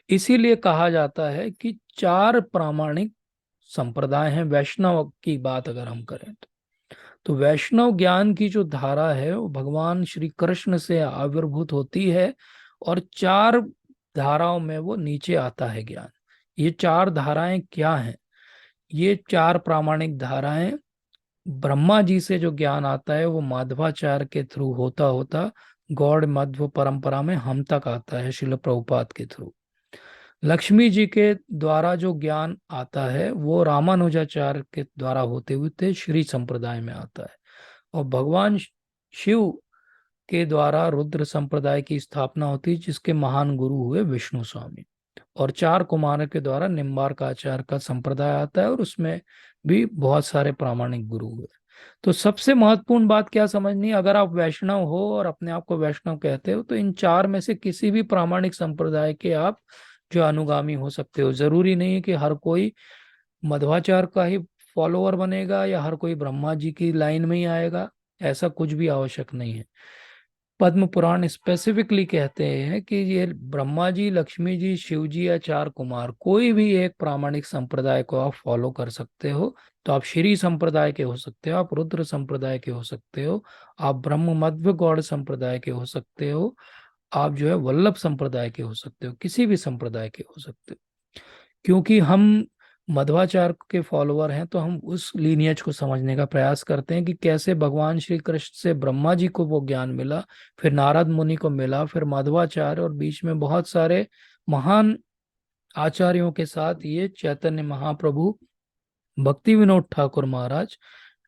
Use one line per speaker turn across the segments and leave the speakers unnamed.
इसीलिए कहा जाता है कि चार प्रामाणिक संप्रदाय हैं वैष्णव की बात अगर हम करें तो वैष्णव ज्ञान की जो धारा है वो भगवान श्री कृष्ण से आविर्भूत होती है, और चार धाराओं में वो नीचे आता है ज्ञान। ये चार धाराएं क्या हैं? ये चार प्रामाणिक धाराएं, ब्रह्मा जी से जो ज्ञान आता है वो माध्वाचार्य के थ्रू होता होता गौड़ मध्व परंपरा में हम तक आता है शिल प्रभुपाद के थ्रू। लक्ष्मी जी के द्वारा जो ज्ञान आता है वो रामानुजाचार्य के द्वारा होते हुए श्री संप्रदाय में आता है। और भगवान शिव के द्वारा रुद्र संप्रदाय की स्थापना होती है, जिसके महान गुरु हुए विष्णु स्वामी। और चार कुमारों के द्वारा निम्बार्काचार्य का संप्रदाय आता है, और उसमें भी बहुत सारे प्रामाणिक गुरु हुए। तो सबसे महत्वपूर्ण बात क्या समझनी है, अगर आप वैष्णव हो और अपने आप को वैष्णव कहते हो तो इन चार में से किसी भी प्रामाणिक संप्रदाय के आप जो अनुगामी हो सकते हो। जरूरी नहीं है कि हर कोई मध्वाचार्य का ही फॉलोअर बनेगा या हर कोई ब्रह्मा जी की लाइन में ही आएगा, ऐसा कुछ भी आवश्यक नहीं है। पद्म पुराण स्पेसिफिकली कहते हैं कि ये ब्रह्मा जी, लक्ष्मी जी, शिव जी या चार कुमार, कोई भी एक प्रामाणिक संप्रदाय को आप फॉलो कर सकते हो। तो आप श्री संप्रदाय के हो सकते हो, आप रुद्र संप्रदाय के हो सकते हो, आप ब्रह्म मध्व गौड़ संप्रदाय के हो सकते हो, आप जो है वल्लभ संप्रदाय के हो सकते हो, किसी भी संप्रदाय के हो सकते हो। क्योंकि हम मध्वाचार्य के फॉलोअर हैं तो हम उस लीनियज को समझने का प्रयास करते हैं कि कैसे भगवान श्री कृष्ण से ब्रह्मा जी को वो ज्ञान मिला, फिर नारद मुनि को मिला, फिर मध्वाचार्य, और बीच में बहुत सारे महान आचार्यों के साथ ये चैतन्य महाप्रभु, भक्ति विनोद ठाकुर महाराज,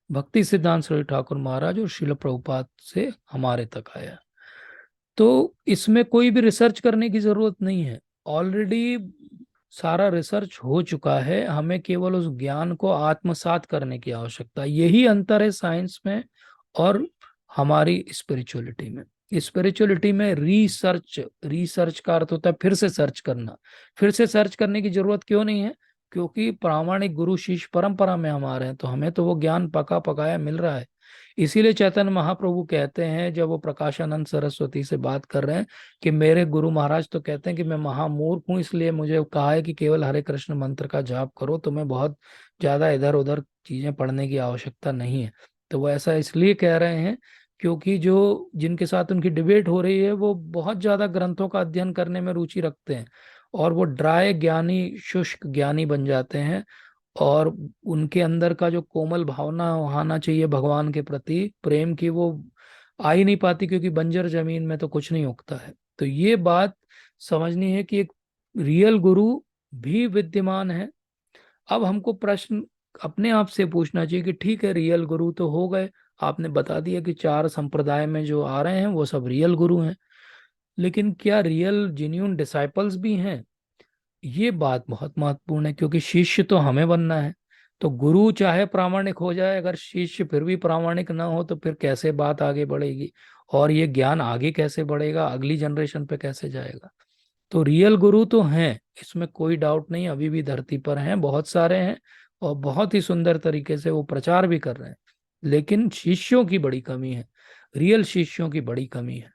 भक्ति सिद्धांत सरस्वती ठाकुर महाराज और शिल प्रभुपाद से हमारे तक आया। तो इसमें कोई भी रिसर्च करने की जरूरत नहीं है, ऑलरेडी सारा रिसर्च हो चुका है। हमें केवल उस ज्ञान को आत्मसात करने की आवश्यकता है। यही अंतर है साइंस में और हमारी स्पिरिचुअलिटी में। स्पिरिचुअलिटी में रिसर्च, रिसर्च का अर्थ होता है फिर से सर्च करना। फिर से सर्च करने की जरूरत क्यों नहीं है? क्योंकि प्रामाणिक गुरु शिष्य परंपरा में हमारे हैं, तो हमें तो वो ज्ञान पका पकाया मिल रहा है। इसीलिए चैतन्य महाप्रभु कहते हैं जब वो प्रकाशानंद सरस्वती से बात कर रहे हैं कि मेरे गुरु महाराज तो कहते हैं कि मैं महामूर्ख हूँ, इसलिए मुझे कहा है कि केवल हरे कृष्ण मंत्र का जाप करो, तुम्हें बहुत ज्यादा इधर उधर चीजें पढ़ने की आवश्यकता नहीं है। तो वो ऐसा इसलिए कह रहे हैं क्योंकि जो जिनके साथ उनकी डिबेट हो रही है वो बहुत ज्यादा ग्रंथों का अध्ययन करने में रुचि रखते हैं, और वो ड्राई ज्ञानी, शुष्क ज्ञानी बन जाते हैं। और उनके अंदर का जो कोमल भावना आना चाहिए भगवान के प्रति प्रेम की, वो आ ही नहीं पाती, क्योंकि बंजर जमीन में तो कुछ नहीं उगता है। तो ये बात समझनी है कि एक रियल गुरु भी विद्यमान है। अब हमको प्रश्न अपने आप से पूछना चाहिए कि ठीक है, रियल गुरु तो हो गए, आपने बता दिया कि चार संप्रदाय में जो आ रहे हैं वो सब रियल गुरु हैं, लेकिन क्या रियल जेन्युइन डिसाइपल्स भी हैं? ये बात बहुत महत्वपूर्ण है, क्योंकि शिष्य तो हमें बनना है। तो गुरु चाहे प्रामाणिक हो जाए, अगर शिष्य फिर भी प्रामाणिक ना हो तो फिर कैसे बात आगे बढ़ेगी, और ये ज्ञान आगे कैसे बढ़ेगा, अगली जनरेशन पे कैसे जाएगा? तो रियल गुरु तो हैं, इसमें कोई डाउट नहीं, अभी भी धरती पर हैं, बहुत सारे हैं, और बहुत ही सुंदर तरीके से वो प्रचार भी कर रहे हैं। लेकिन शिष्यों की बड़ी कमी है, रियल शिष्यों की बड़ी कमी है।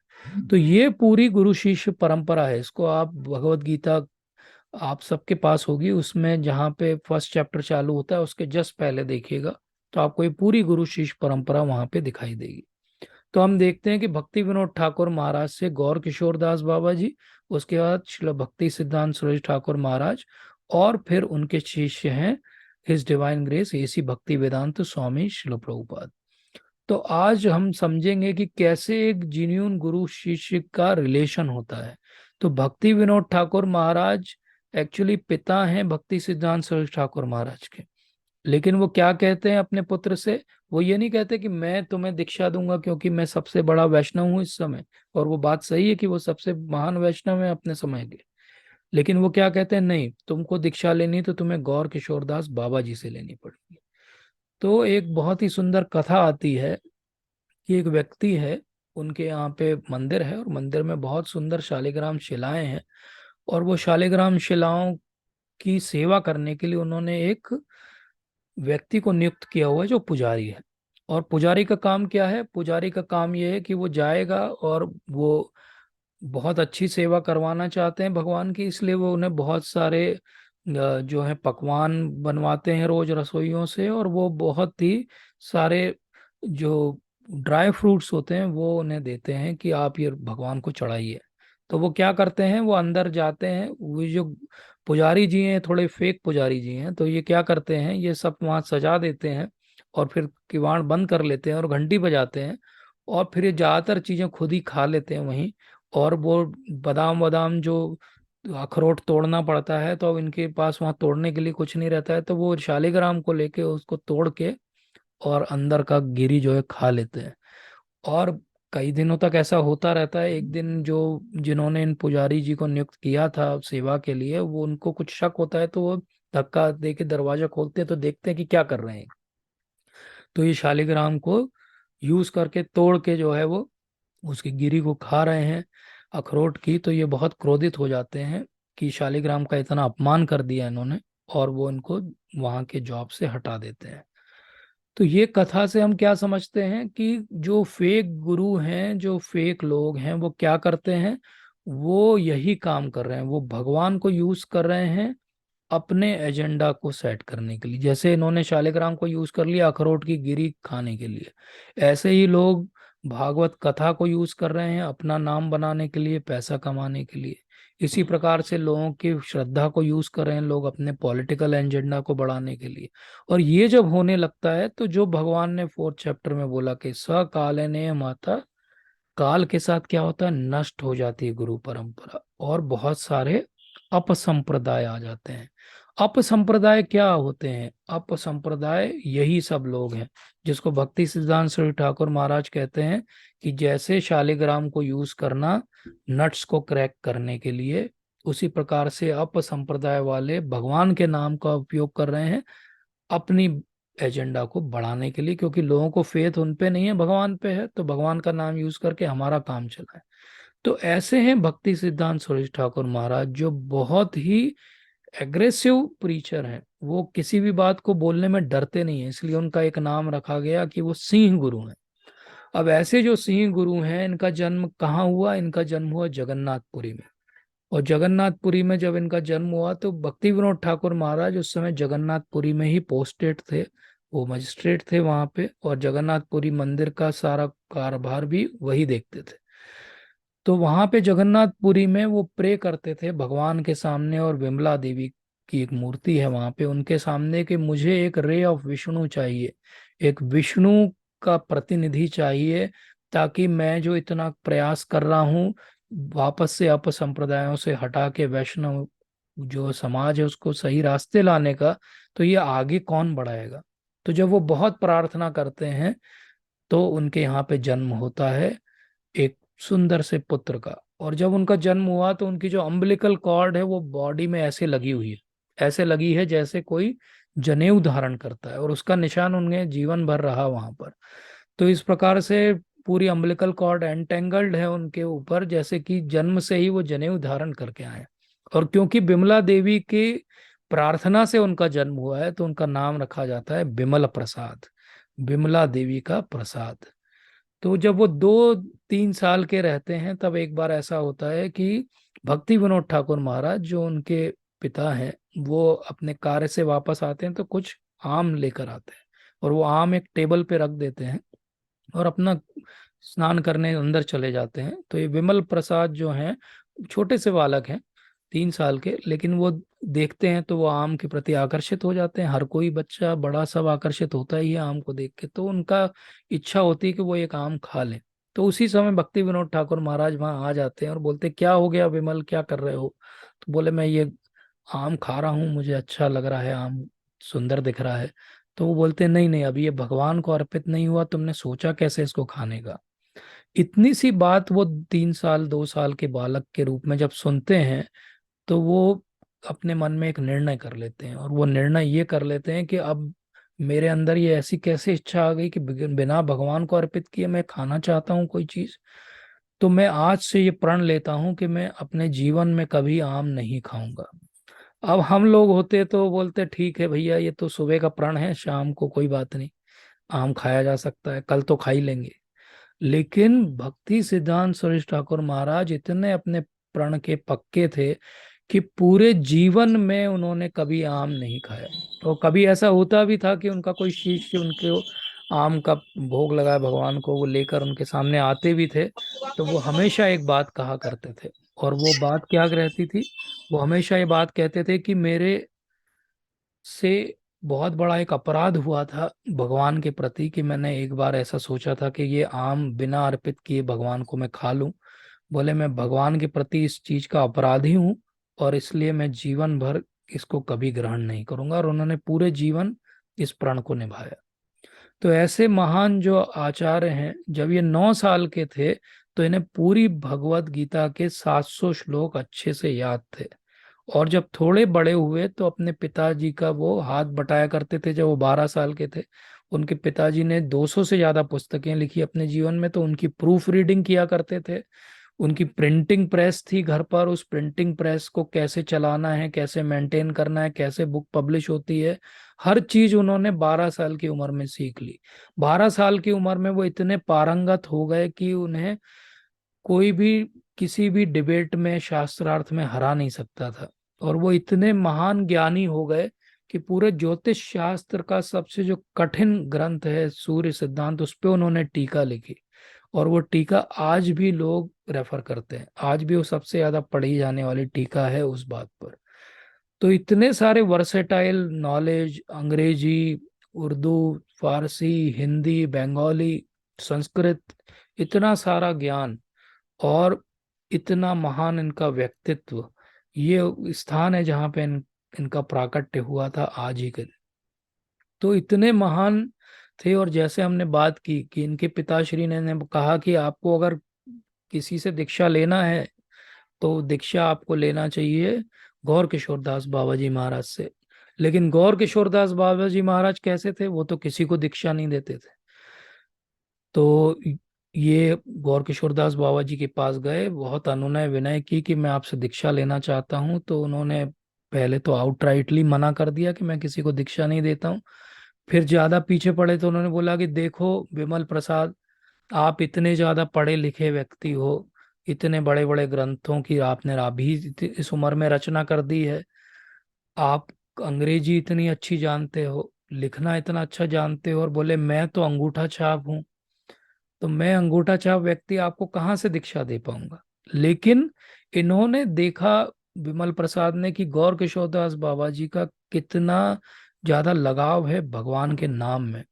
तो ये पूरी गुरु शिष्य परंपरा है। इसको आप भगवत गीता आप सबके पास होगी, उसमें जहाँ पे फर्स्ट चैप्टर चालू होता है उसके जस्ट पहले देखिएगा, तो आपको ये पूरी गुरु शिष्य परंपरा वहां पे दिखाई देगी। तो हम देखते हैं कि भक्ति विनोद ठाकुर महाराज से गौर किशोर दास बाबा जी, उसके बाद श्रील भक्ति सिद्धांत सुरेश ठाकुर महाराज, और फिर उनके शिष्य हैं हिज डिवाइन ग्रेस एसी भक्ति वेदांत स्वामी श्रील प्रभुपाद। तो आज हम समझेंगे कि कैसे एक जीन्यून गुरु शिष्य का रिलेशन होता है। तो भक्ति विनोद ठाकुर महाराज एक्चुअली पिता हैं भक्ति सिद्धांत सुरेश ठाकुर महाराज के। लेकिन वो क्या कहते हैं अपने पुत्र से? वो ये नहीं कहते कि मैं तुम्हें दीक्षा दूंगा क्योंकि मैं सबसे बड़ा वैष्णव हूँ इस समय, और वो बात सही है कि वो सबसे महान वैष्णव है अपने समय के। लेकिन वो क्या कहते हैं, नहीं, तुमको दीक्षा लेनी तो तुम्हें गौर किशोरदास बाबा जी से लेनी पड़ेगी। तो एक बहुत ही सुंदर कथा आती है कि एक व्यक्ति है, उनके यहाँ पे मंदिर है, और मंदिर में बहुत सुंदर शालिग्राम शिलाएं हैं, और वो शालिग्राम शिलाओं की सेवा करने के लिए उन्होंने एक व्यक्ति को नियुक्त किया हुआ है जो पुजारी है। और पुजारी का काम क्या है? पुजारी का काम यह है कि वो जाएगा और वो बहुत अच्छी सेवा करवाना चाहते हैं भगवान की, इसलिए वो उन्हें बहुत सारे जो है पकवान बनवाते हैं रोज रसोइयों से, और वो बहुत ही सारे जो ड्राई फ्रूट्स होते हैं वो उन्हें देते हैं कि आप ये भगवान को चढ़ाइए। तो वो क्या करते हैं, वो अंदर जाते हैं, वो जो पुजारी जी हैं थोड़े फेक पुजारी जी हैं, तो ये क्या करते हैं, ये सब वहाँ सजा देते हैं और फिर किवाड़ बंद कर लेते हैं और घंटी बजाते हैं, और फिर ये ज्यादातर चीजें खुद ही खा लेते हैं वहीं। और वो बादाम बादाम जो अखरोट तोड़ना पड़ता है, तो अब इनके पास वहां तोड़ने के लिए कुछ नहीं रहता है, तो वो शालिग्राम को लेके उसको तोड़ के और अंदर का गिरी जो है खा लेते हैं। और कई दिनों तक ऐसा होता रहता है। एक दिन जो जिन्होंने इन पुजारी जी को नियुक्त किया था सेवा के लिए, वो उनको कुछ शक होता है, तो वो धक्का दे के दरवाजा खोलते हैं, तो देखते हैं कि क्या कर रहे हैं। तो ये शालिग्राम को यूज करके तोड़ के जो है वो उसकी गिरी को खा रहे हैं, अखरोट की। तो ये बहुत क्रोधित हो जाते हैं कि शालिग्राम का इतना अपमान कर दिया इन्होंने, और वो इनको वहां के जॉब से हटा देते हैं। तो ये कथा से हम क्या समझते हैं कि जो फेक गुरु हैं, जो फेक लोग हैं, वो क्या करते हैं, वो यही काम कर रहे हैं, वो भगवान को यूज कर रहे हैं अपने एजेंडा को सेट करने के लिए। जैसे इन्होंने शालिग्राम को यूज कर लिया अखरोट की गिरी खाने के लिए, ऐसे ही लोग भागवत कथा को यूज कर रहे हैं अपना नाम बनाने के लिए, पैसा कमाने के लिए। इसी प्रकार से लोगों की श्रद्धा को यूज कर रहे हैं लोग अपने पॉलिटिकल एजेंडा को बढ़ाने के लिए। और ये जब होने लगता है, तो जो भगवान ने 4th चैप्टर में बोला कि सकाले माता, काल के साथ क्या होता है, नष्ट हो जाती है गुरु परंपरा, और बहुत सारे अपसंप्रदाय आ जाते हैं। अपसंप्रदाय क्या होते हैं, अपसंप्रदाय यही सब लोग हैं जिसको भक्ति सिद्धांत श्री ठाकुर महाराज कहते हैं कि जैसे शालिग्राम को यूज करना नट्स को क्रैक करने के लिए, उसी प्रकार से अपसंप्रदाय वाले भगवान के नाम का उपयोग कर रहे हैं अपनी एजेंडा को बढ़ाने के लिए, क्योंकि लोगों को फेथ उन पे नहीं है, भगवान पे है, तो भगवान का नाम यूज करके हमारा काम चला है। तो ऐसे हैं भक्ति सिद्धांत सुरेश ठाकुर महाराज, जो बहुत ही एग्रेसिव प्रीचर हैं। वो किसी भी बात को बोलने में डरते नहीं है, इसलिए उनका एक नाम रखा गया कि वो सिंह गुरु हैं। अब ऐसे जो सिंह गुरु हैं, इनका जन्म कहाँ हुआ, इनका जन्म हुआ जगन्नाथपुरी में। और जगन्नाथपुरी में जब इनका जन्म हुआ, तो भक्ति विनोद ठाकुर महाराज उस समय जगन्नाथपुरी में ही पोस्टेड थे, वो मजिस्ट्रेट थे वहां पे, और जगन्नाथपुरी मंदिर का सारा कारभार भी वही देखते थे। तो वहां पे जगन्नाथपुरी में वो प्रे करते थे भगवान के सामने, और विमला देवी की एक मूर्ति है वहां पे उनके सामने, कि मुझे एक रे ऑफ विष्णु चाहिए, एक विष्णु का प्रतिनिधि चाहिए, ताकि मैं जो इतना प्रयास कर रहा हूँ वापस से अपसंप्रदायों से हटा के वैष्णव जो समाज है उसको सही रास्ते लाने का, तो ये आगे कौन बढ़ाएगा। तो जब वो बहुत प्रार्थना करते हैं, तो उनके यहाँ पे जन्म होता है एक सुंदर से पुत्र का। और जब उनका जन्म हुआ, तो उनकी जो अम्बिलिकल कॉर्ड है वो बॉडी में ऐसे लगी हुई है, ऐसे लगी है जैसे कोई जनेऊ धारण करता है, और उसका निशान उन्हें जीवन भर रहा वहां पर। तो इस प्रकार से पूरी अम्बिलिकल कॉर्ड एंटेंगल्ड है उनके ऊपर, जैसे कि जन्म से ही वो जनेऊ धारण करके आए। और क्योंकि बिमला देवी की प्रार्थना से उनका जन्म हुआ है, तो उनका नाम रखा जाता है बिमल प्रसाद, बिमला देवी का प्रसाद। तो जब वो 2-3 साल के रहते हैं, तब एक बार ऐसा होता है कि भक्ति विनोद ठाकुर महाराज जो उनके पिता हैं, वो अपने कार्य से वापस आते हैं, तो कुछ आम लेकर आते हैं, और वो आम एक टेबल पे रख देते हैं और अपना स्नान करने अंदर चले जाते हैं। तो ये विमल प्रसाद जो हैं, छोटे से बालक हैं, 3 साल के, लेकिन वो देखते हैं तो वो आम के प्रति आकर्षित हो जाते हैं। हर कोई बच्चा बड़ा सब आकर्षित होता ही है आम को देख के, तो उनका इच्छा होती है कि वो एक आम खा लें। तो उसी समय भक्ति विनोद ठाकुर महाराज वहां आ जाते हैं और बोलते, क्या हो गया विमल, क्या कर रहे हो। तो बोले, मैं ये आम खा रहा हूँ, मुझे अच्छा लग रहा है, आम सुंदर दिख रहा है। तो वो बोलते, नहीं नहीं, अभी ये भगवान को अर्पित नहीं हुआ, तुमने सोचा कैसे इसको खाने का। इतनी सी बात वो 3 साल 2 साल के बालक के रूप में जब सुनते हैं, तो वो अपने मन में एक निर्णय कर लेते हैं, और वो निर्णय ये कर लेते हैं कि अब मेरे अंदर ये ऐसी कैसे इच्छा आ गई कि बिना भगवान को अर्पित किए मैं खाना चाहता हूँ कोई चीज। तो मैं आज से ये प्रण लेता हूँ कि मैं अपने जीवन में कभी आम नहीं खाऊंगा। अब हम लोग होते तो बोलते, ठीक है भैया, ये तो सुबह का प्रण है, शाम को कोई बात नहीं, आम खाया जा सकता है, कल तो खा ही लेंगे। लेकिन भक्ति सिद्धांत सुरेश ठाकुर महाराज इतने अपने प्रण के पक्के थे कि पूरे जीवन में उन्होंने कभी आम नहीं खाया। और कभी ऐसा होता भी था कि उनका कोई शिष्य उनके आम का भोग लगाए भगवान को, वो लेकर उनके सामने आते भी थे, तो वो हमेशा एक बात कहा करते थे। और वो बात क्या रहती थी? वो हमेशा ये बात कहते थे कि मेरे से बहुत बड़ा एक अपराध हुआ था भगवान के प्रति, कि मैंने एक बार ऐसा सोचा था कि ये आम बिना अर्पित किए भगवान को मैं खा लूं। बोले मैं भगवान के प्रति इस चीज का अपराधी हूँ, और इसलिए मैं जीवन भर इसको कभी ग्रहण नहीं करूंगा। और उन्होंने पूरे जीवन इस प्रण को निभाया। तो ऐसे महान जो आचार्य हैं, जब ये 9 साल के थे तो इन्हें पूरी भगवत गीता के 700 श्लोक अच्छे से याद थे। और जब थोड़े बड़े हुए तो अपने पिताजी का वो हाथ बटाया करते थे। जब वो 12 साल के थे, उनके पिताजी ने 200 से ज्यादा पुस्तकें लिखी अपने जीवन में, तो उनकी प्रूफ रीडिंग किया करते थे। उनकी प्रिंटिंग प्रेस थी घर पर, उस प्रिंटिंग प्रेस को कैसे चलाना है, कैसे मेंटेन करना है, कैसे बुक पब्लिश होती है, हर चीज उन्होंने 12 साल की उम्र में सीख ली। 12 साल की उम्र में वो इतने पारंगत हो गए कि उन्हें कोई भी किसी भी डिबेट में शास्त्रार्थ में हरा नहीं सकता था। और वो इतने महान ज्ञानी हो गए कि पूरे ज्योतिष शास्त्र का सबसे जो कठिन ग्रंथ है सूर्य सिद्धांत, उस पे उन्होंने टीका लिखी। और वो टीका आज भी लोग रेफर करते हैं, आज भी वो सबसे ज्यादा पढ़ी जाने वाली टीका है उस बात पर। तो इतने सारे वर्सेटाइल नॉलेज, अंग्रेजी, उर्दू, फारसी, हिंदी, बंगाली, संस्कृत, इतना सारा ज्ञान, और इतना महान इनका व्यक्तित्व। ये स्थान है जहाँ पे इनका प्राकट्य हुआ था आज ही के दिन। तो इतने महान थे। और जैसे हमने बात की कि इनके पिताश्री ने कहा कि आपको अगर किसी से दीक्षा लेना है तो दीक्षा आपको लेना चाहिए गौर किशोर दास बाबा जी महाराज से। लेकिन गौर किशोर दास बाबा जी महाराज कैसे थे? वो तो किसी को दीक्षा नहीं देते थे। तो ये गौर किशोर दास बाबा जी के पास गए, बहुत अनुनय विनय की कि मैं आपसे दीक्षा लेना चाहता हूँ। तो उन्होंने पहले तो आउटराइटली मना कर दिया कि मैं किसी को दीक्षा नहीं देता हूँ। फिर ज्यादा पीछे पड़े तो उन्होंने बोला कि देखो विमल प्रसाद, आप इतने ज्यादा पढ़े लिखे व्यक्ति हो, इतने बड़े बड़े ग्रंथों की आपने अभी इस उम्र में रचना कर दी है, आप अंग्रेजी इतनी अच्छी जानते हो, लिखना इतना अच्छा जानते हो, और बोले मैं तो अंगूठा छाप हूँ, तो मैं अंगूठा छाप व्यक्ति आपको कहाँ से दीक्षा दे पाऊंगा। लेकिन इन्होंने देखा, विमल प्रसाद ने, कि गौर किशोरदास बाबा जी का कितना ज्यादा लगाव है भगवान के नाम में,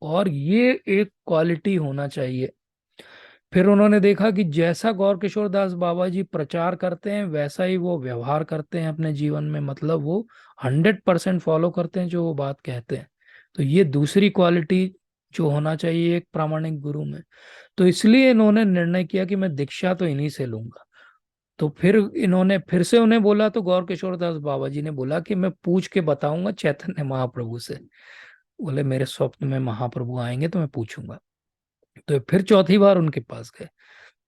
और ये एक क्वालिटी होना चाहिए। फिर उन्होंने देखा कि जैसा गौर किशोर दास बाबा जी प्रचार करते हैं वैसा ही वो व्यवहार करते हैं अपने जीवन में, मतलब वो 100% फॉलो करते हैं जो वो बात कहते हैं। तो ये दूसरी क्वालिटी जो होना चाहिए एक प्रामाणिक गुरु में। तो इसलिए इन्होंने निर्णय किया कि मैं दीक्षा तो इन्हीं से लूंगा। तो फिर इन्होंने फिर से उन्हें बोला, तो गौर किशोर दास बाबा जी ने बोला कि मैं पूछ के बताऊंगा चैतन्य महाप्रभु से। बोले मेरे स्वप्न में महाप्रभु आएंगे तो मैं पूछूंगा। तो फिर चौथी बार उनके पास गए,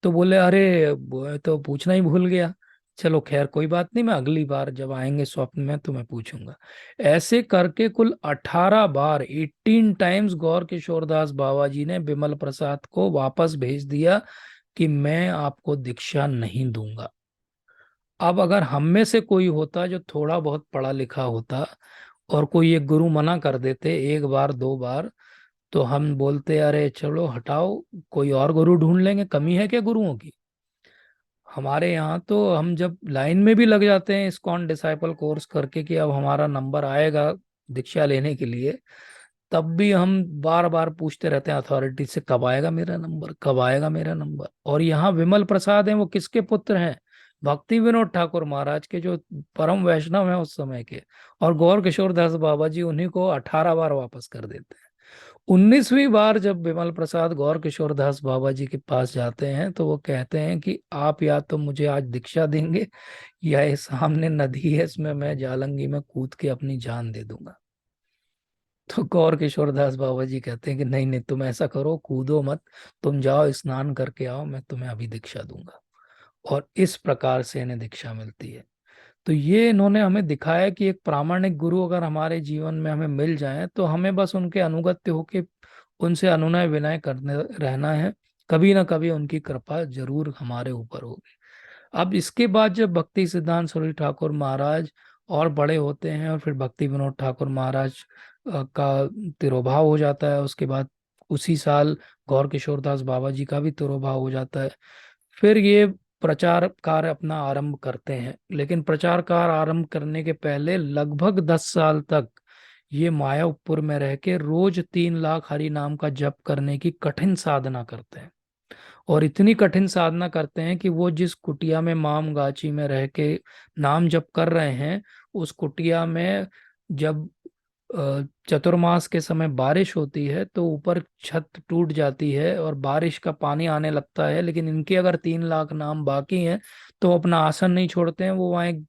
तो बोले अरे वो तो पूछना ही भूल गया। चलो खैर कोई बात नहीं, मैं अगली बार जब आएंगे स्वप्न में तो मैं पूछूंगा। ऐसे करके कुल 18 बार, 18 टाइम्स गौर किशोरदास बाबा जी ने विमल प्रसाद को वापस भेज दिया कि मैं आपको दीक्षा नहीं दूंगा। अब अगर हम में से कोई होता जो थोड़ा बहुत पढ़ा लिखा होता, और कोई एक गुरु मना कर देते एक बार दो बार, तो हम बोलते अरे चलो हटाओ, कोई और गुरु ढूंढ लेंगे, कमी है क्या गुरुओं की? हमारे यहाँ तो हम जब लाइन में भी लग जाते हैं इस्कॉन डिसाइपल कोर्स करके कि अब हमारा नंबर आएगा दीक्षा लेने के लिए, तब भी हम बार बार पूछते रहते हैं अथॉरिटी से कब आएगा मेरा नंबर, कब आएगा मेरा नंबर। और यहाँ विमल प्रसाद हैं, वो किसके पुत्र हैं? भक्ति विनोद ठाकुर महाराज के, जो परम वैष्णव हैं उस समय के। और गौर किशोर दास बाबा जी उन्हीं को 18 बार वापस कर देते हैं। 19वीं बार जब विमल प्रसाद गौर किशोर दास बाबा जी के पास जाते हैं तो वो कहते हैं कि आप या तो मुझे आज दीक्षा देंगे, या ये सामने नदी है इसमें मैं जालंगी में कूद के अपनी जान दे दूंगा। तो गौर किशोर दास बाबा जी कहते हैं कि नहीं नहीं, तुम ऐसा करो, कूदो मत, तुम जाओ स्नान करके आओ, मैं तुम्हें अभी दीक्षा दूंगा। और इस प्रकार से इन्हें दीक्षा मिलती है। तो ये इन्होंने हमें दिखाया कि एक प्रामाणिक गुरु अगर हमारे जीवन में हमें मिल जाए तो हमें बस उनके अनुगत्य होके उनसे अनुनय विनय करने रहना है। कभी ना कभी उनकी कृपा जरूर हमारे ऊपर होगी। अब इसके बाद जब भक्ति सिद्धांत सरस्वती ठाकुर महाराज और बड़े होते हैं, और फिर भक्ति विनोद ठाकुर महाराज का तिरोभाव हो जाता है, उसके बाद उसी साल गौर किशोरदास बाबा जी का भी तिरोभाव हो जाता है। फिर ये प्रचार कार्य अपना आरंभ करते हैं, लेकिन प्रचार कार्य आरंभ करने के पहले लगभग 10 साल तक ये मायापुर में रह के रोज 3 लाख हरि नाम का जप करने की कठिन साधना करते हैं। और इतनी कठिन साधना करते हैं कि वो जिस कुटिया में माम गाची में रह के नाम जप कर रहे हैं, उस कुटिया में जब चतुर्मास के समय बारिश होती है तो ऊपर छत टूट जाती है और बारिश का पानी आने लगता है, लेकिन इनके अगर 3 लाख नाम बाकी हैं तो वो अपना आसन नहीं छोड़ते हैं, वो वहाँ एक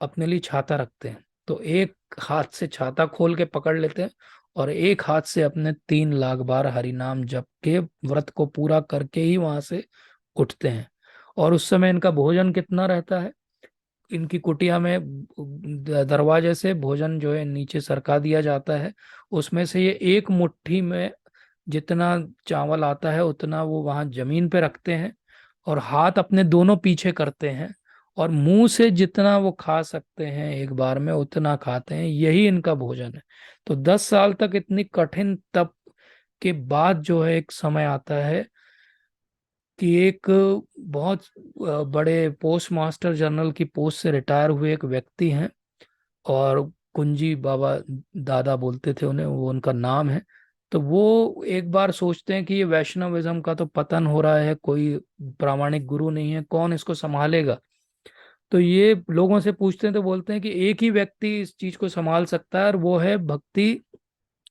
अपने लिए छाता रखते हैं। तो एक हाथ से छाता खोल के पकड़ लेते हैं और एक हाथ से अपने 3 लाख बार हरि नाम जप के व्रत को पूरा करके ही वहां से उठते हैं। और उस समय इनका भोजन कितना रहता है, इनकी कुटिया में दरवाजे से भोजन जो है नीचे सरका दिया जाता है, उसमें से ये एक मुट्ठी में जितना चावल आता है उतना वो वहां जमीन पे रखते हैं और हाथ अपने दोनों पीछे करते हैं और मुंह से जितना वो खा सकते हैं एक बार में उतना खाते हैं, यही इनका भोजन है। तो 10 साल तक इतनी कठिन तप के बाद जो है एक समय आता है कि एक बहुत बड़े पोस्ट मास्टर जनरल की पोस्ट से रिटायर हुए एक व्यक्ति हैं, और कुंजी बाबा दादा बोलते थे उन्हें, वो उनका नाम है। तो वो एक बार सोचते हैं कि ये वैष्णविज्म का तो पतन हो रहा है, कोई प्रामाणिक गुरु नहीं है, कौन इसको संभालेगा। तो ये लोगों से पूछते हैं तो बोलते हैं कि एक ही व्यक्ति इस चीज को संभाल सकता है और वो है भक्ति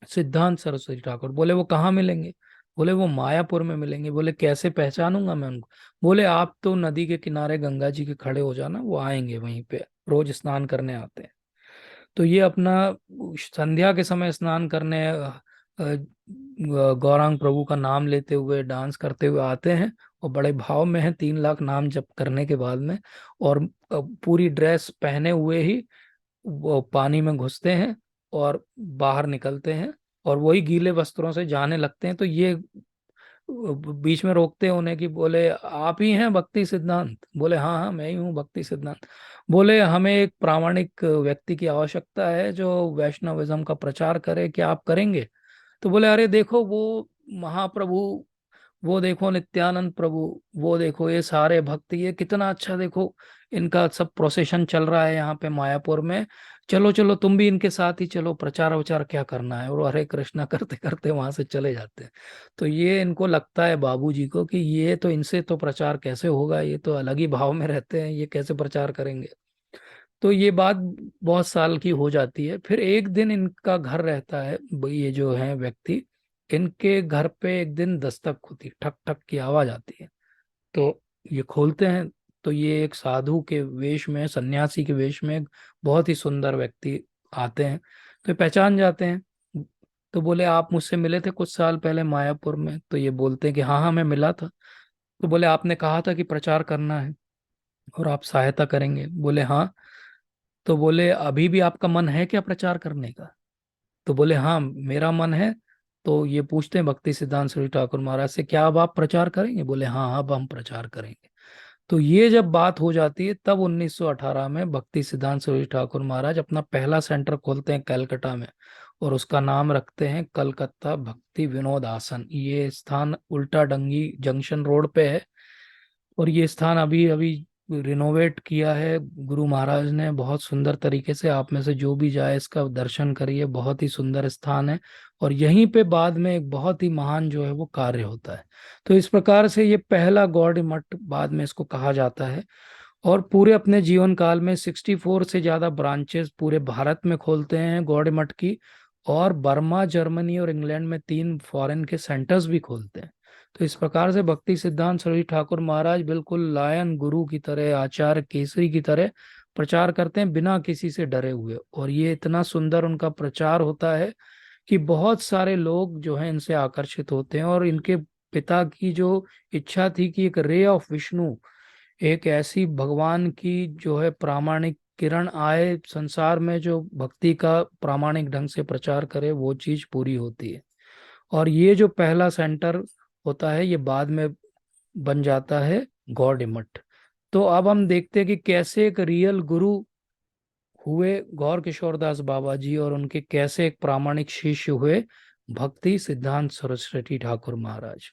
सिद्धांत सरस्वती ठाकुर। बोले वो कहाँ मिलेंगे, बोले वो मायापुर में मिलेंगे। बोले कैसे पहचानूंगा मैं उनको, बोले आप तो नदी के किनारे गंगा जी के खड़े हो जाना, वो आएंगे, वहीं पे रोज स्नान करने आते हैं। तो ये अपना संध्या के समय स्नान करने गौरांग प्रभु का नाम लेते हुए डांस करते हुए आते हैं और बड़े भाव में है 3 लाख नाम जप करने के बाद में, और पूरी ड्रेस पहने हुए ही वो पानी में घुसते हैं और बाहर निकलते हैं और वही गीले वस्त्रों से जाने लगते हैं। तो ये बीच में रोकते हैं उन्हें कि बोले आप ही हैं भक्ति सिद्धांत, बोले हाँ हाँ मैं ही हूँ भक्ति सिद्धांत। बोले हमें एक प्रामाणिक व्यक्ति की आवश्यकता है जो वैष्णविज्म का प्रचार करे, क्या आप करेंगे। तो बोले अरे देखो वो महाप्रभु, वो देखो नित्यानंद प्रभु, वो देखो ये सारे भक्त, ये कितना अच्छा देखो इनका सब प्रोसेशन चल रहा है यहाँ पे मायापुर में, चलो चलो तुम भी इनके साथ ही चलो, प्रचार वचार क्या करना है। और हरे कृष्णा करते करते वहां से चले जाते हैं। तो ये इनको लगता है बाबूजी को कि ये तो इनसे तो प्रचार कैसे होगा, ये तो अलग ही भाव में रहते हैं, ये कैसे प्रचार करेंगे। तो ये बात बहुत साल की हो जाती है। फिर एक दिन इनका घर रहता है, ये जो है व्यक्ति, इनके घर पे एक दिन दस्तक होती, ठक ठक की आवाज आती है। तो ये खोलते हैं तो ये एक साधु के वेश में, सन्यासी के वेश में एक बहुत ही सुंदर व्यक्ति आते हैं। तो ये पहचान जाते हैं। तो बोले आप मुझसे मिले थे कुछ साल पहले मायापुर में। तो ये बोलते हैं कि हाँ हाँ मैं मिला था। तो बोले आपने कहा था कि प्रचार करना है और आप सहायता करेंगे, बोले हाँ। तो बोले अभी भी आपका मन है क्या प्रचार करने का। तो बोले हाँ मेरा मन है। तो ये पूछते हैं भक्ति सिद्धांत श्री ठाकुर महाराज से, क्या अब आप प्रचार करेंगे, बोले हाँ अब हम प्रचार करेंगे। तो ये जब बात हो जाती है तब 1918 में भक्ति सिद्धांत सरस्वती ठाकुर महाराज अपना पहला सेंटर खोलते हैं कलकत्ता में, और उसका नाम रखते हैं कलकत्ता भक्ति विनोद आसन। ये स्थान उल्टा डंगी जंक्शन रोड पे है, और ये स्थान अभी अभी रिनोवेट किया है गुरु महाराज ने बहुत सुंदर तरीके से। आप में से जो भी जाए इसका दर्शन करिए, बहुत ही सुंदर स्थान है। और यहीं पे बाद में एक बहुत ही महान जो है वो कार्य होता है। तो इस प्रकार से ये पहला गौड़ मठ बाद में इसको कहा जाता है। और पूरे अपने जीवन काल में 64 से ज्यादा ब्रांचेस पूरे भारत में खोलते हैं गौड़ मठ की, और बर्मा, जर्मनी और इंग्लैंड में 3 फॉरेन के सेंटर्स भी खोलते हैं। तो इस प्रकार से भक्ति सिद्धांत सरस्वती ठाकुर महाराज बिल्कुल लायन गुरु की तरह, आचार्य केसरी की तरह प्रचार करते हैं बिना किसी से डरे हुए। और ये इतना सुंदर उनका प्रचार होता है कि बहुत सारे लोग जो हैं इनसे आकर्षित होते हैं। और इनके पिता की जो इच्छा थी कि एक रे ऑफ विष्णु, एक ऐसी भगवान की जो है प्रामाणिक किरण आए संसार में जो भक्ति का प्रामाणिक ढंग से प्रचार करे, वो चीज पूरी होती है। और ये जो पहला सेंटर होता है, ये बाद में बन जाता है गौड़िमठ। तो अब हम देखते हैं कि कैसे एक रियल गुरु हुए गौर किशोर दास बाबा जी, और उनके कैसे एक प्रामाणिक शिष्य हुए भक्ति सिद्धांत सरस्वती ठाकुर महाराज।